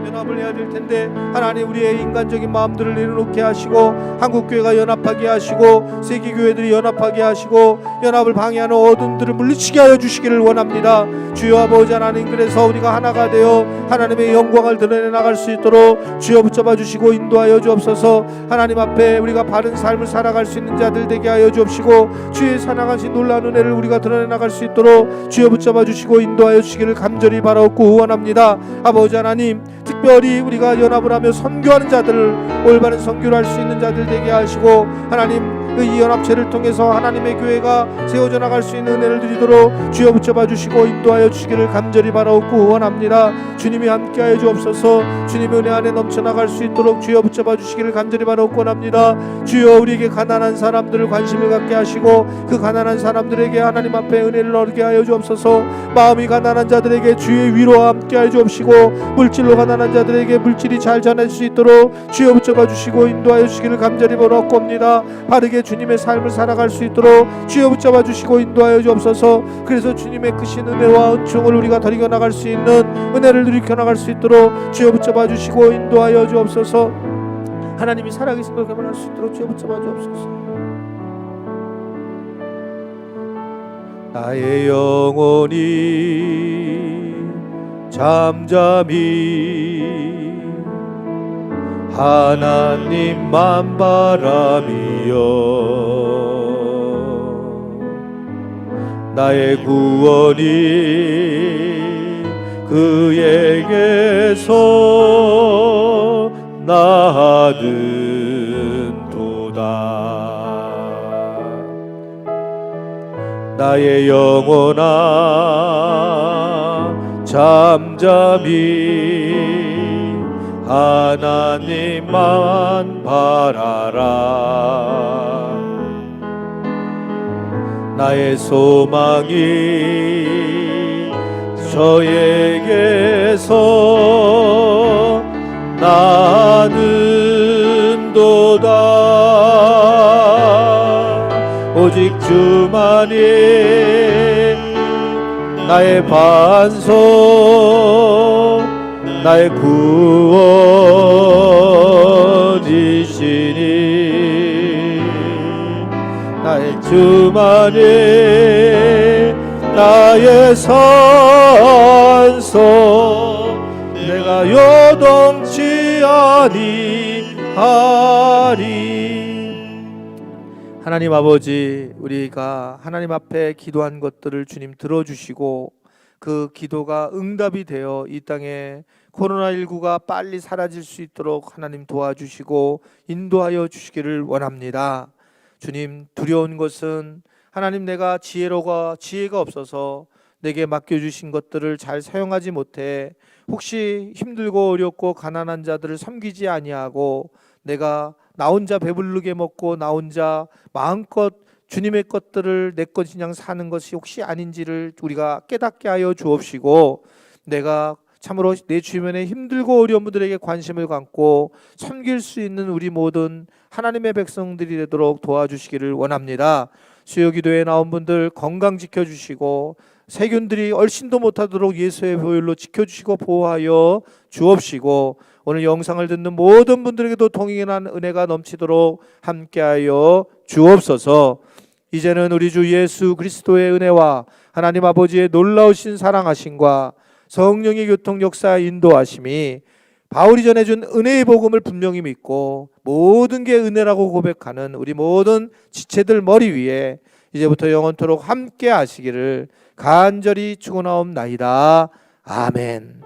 연합을 해야 될 텐데, 하나님 우리의 인간적인 마음들을 내려놓게 하시고 한국교회가 연합하게 하시고 세계교회들이 연합하게 하시고 연합을 방해하는 어둠들을 물리치게 하여 주시기를 원합니다. 주여 아버지 하나님, 그래서 우리가 하나가 되어 하나님의 영광을 드러내 나갈 수 있도록 주여 붙잡아 주시고 인도하여 주옵소서. 하나님 앞에 우리가 바른 삶을 살아갈 수 있는 자들 되게 하여 주옵시고, 주의 사랑하신 놀라운 은혜를 우리가 드러내 나갈 수 있도록 주여 붙잡아 주시고 인도하여 주시기를 간절히 바라옵고 원합니다. 아버지 하나님, 특별히 우리가 연합을 하며 선교하는 자들을 올바른 선교를 할 수 있는 자들 되게 하시고, 하나님 이 연합체를 통해서 하나님의 교회가 세워져 나갈 수 있는 은혜를 드리도록 주여 붙잡아 주시고 인도하여 주시기를 간절히 바라옵고 원합니다. 주님이 함께하여 주옵소서. 주님의 은혜 안에 넘쳐나갈 수 있도록 주여 붙잡아 주시기를 간절히 바라옵고 원합니다. 주여 우리에게 가난한 사람들을 관심을 갖게 하시고 그 가난한 사람들에게 하나님 앞에 은혜를 얻게 하여 주옵소서. 마음이 가난한 자들에게 주의 위로와 함께하여 주옵시고, 물질로 가난한 자들에게 물질이 잘 전할 수 있도록 주여 붙잡아 주시고 인도하여 주시기를 간절히 바라옵고 합니다. 바르게 주님의 삶을 살아갈 수 있도록 주여 붙잡아 주시고 인도하여 주옵소서. 그래서 주님의 크신 은혜와 은총을 우리가 더 이겨 나갈 수 있는, 은혜를 일으켜 나갈 수 있도록 주여 붙잡아 주시고 인도하여 주옵소서. 하나님이 살아계신 걸 경험할 수 있도록 주여 붙잡아 주옵소서. 나의 영혼이 잠잠히 하나님만 바라미요, 나의 구원이 그에게서 나는도다. 나의 영혼아 잠잠히 하나님만 바라라. 나의 소망이 저에게서 나는도다. 오직 주만이 나의 반석 나의 구원이시니 나의 주만이 나의 산소 내가 요동치 아니하리. 하나님 아버지, 우리가 하나님 앞에 기도한 것들을 주님 들어주시고 그 기도가 응답이 되어 이 땅에 코로나19가 빨리 사라질 수 있도록 하나님 도와주시고 인도하여 주시기를 원합니다. 주님, 두려운 것은 하나님 내가 지혜가 없어서 내게 맡겨주신 것들을 잘 사용하지 못해 혹시 힘들고 어렵고 가난한 자들을 섬기지 아니하고 내가 나 혼자 배부르게 먹고 나 혼자 마음껏 주님의 것들을 내 것 그냥 사는 것이 혹시 아닌지를 우리가 깨닫게 하여 주옵시고 내가 참으로 내 주변에 힘들고 어려운 분들에게 관심을 갖고 섬길 수 있는 우리 모든 하나님의 백성들이 되도록 도와주시기를 원합니다. 수요기도에 나온 분들 건강 지켜주시고 세균들이 얼씬도 못하도록 예수의 보혈로 지켜주시고 보호하여 주옵시고 오늘 영상을 듣는 모든 분들에게도 동행한 은혜가 넘치도록 함께하여 주옵소서. 이제는 우리 주 예수 그리스도의 은혜와 하나님 아버지의 놀라우신 사랑하심과 성령의 교통 역사 인도하심이 바울이 전해준 은혜의 복음을 분명히 믿고 모든 게 은혜라고 고백하는 우리 모든 지체들 머리 위에 이제부터 영원토록 함께 하시기를 간절히 축원하옵나이다. 아멘.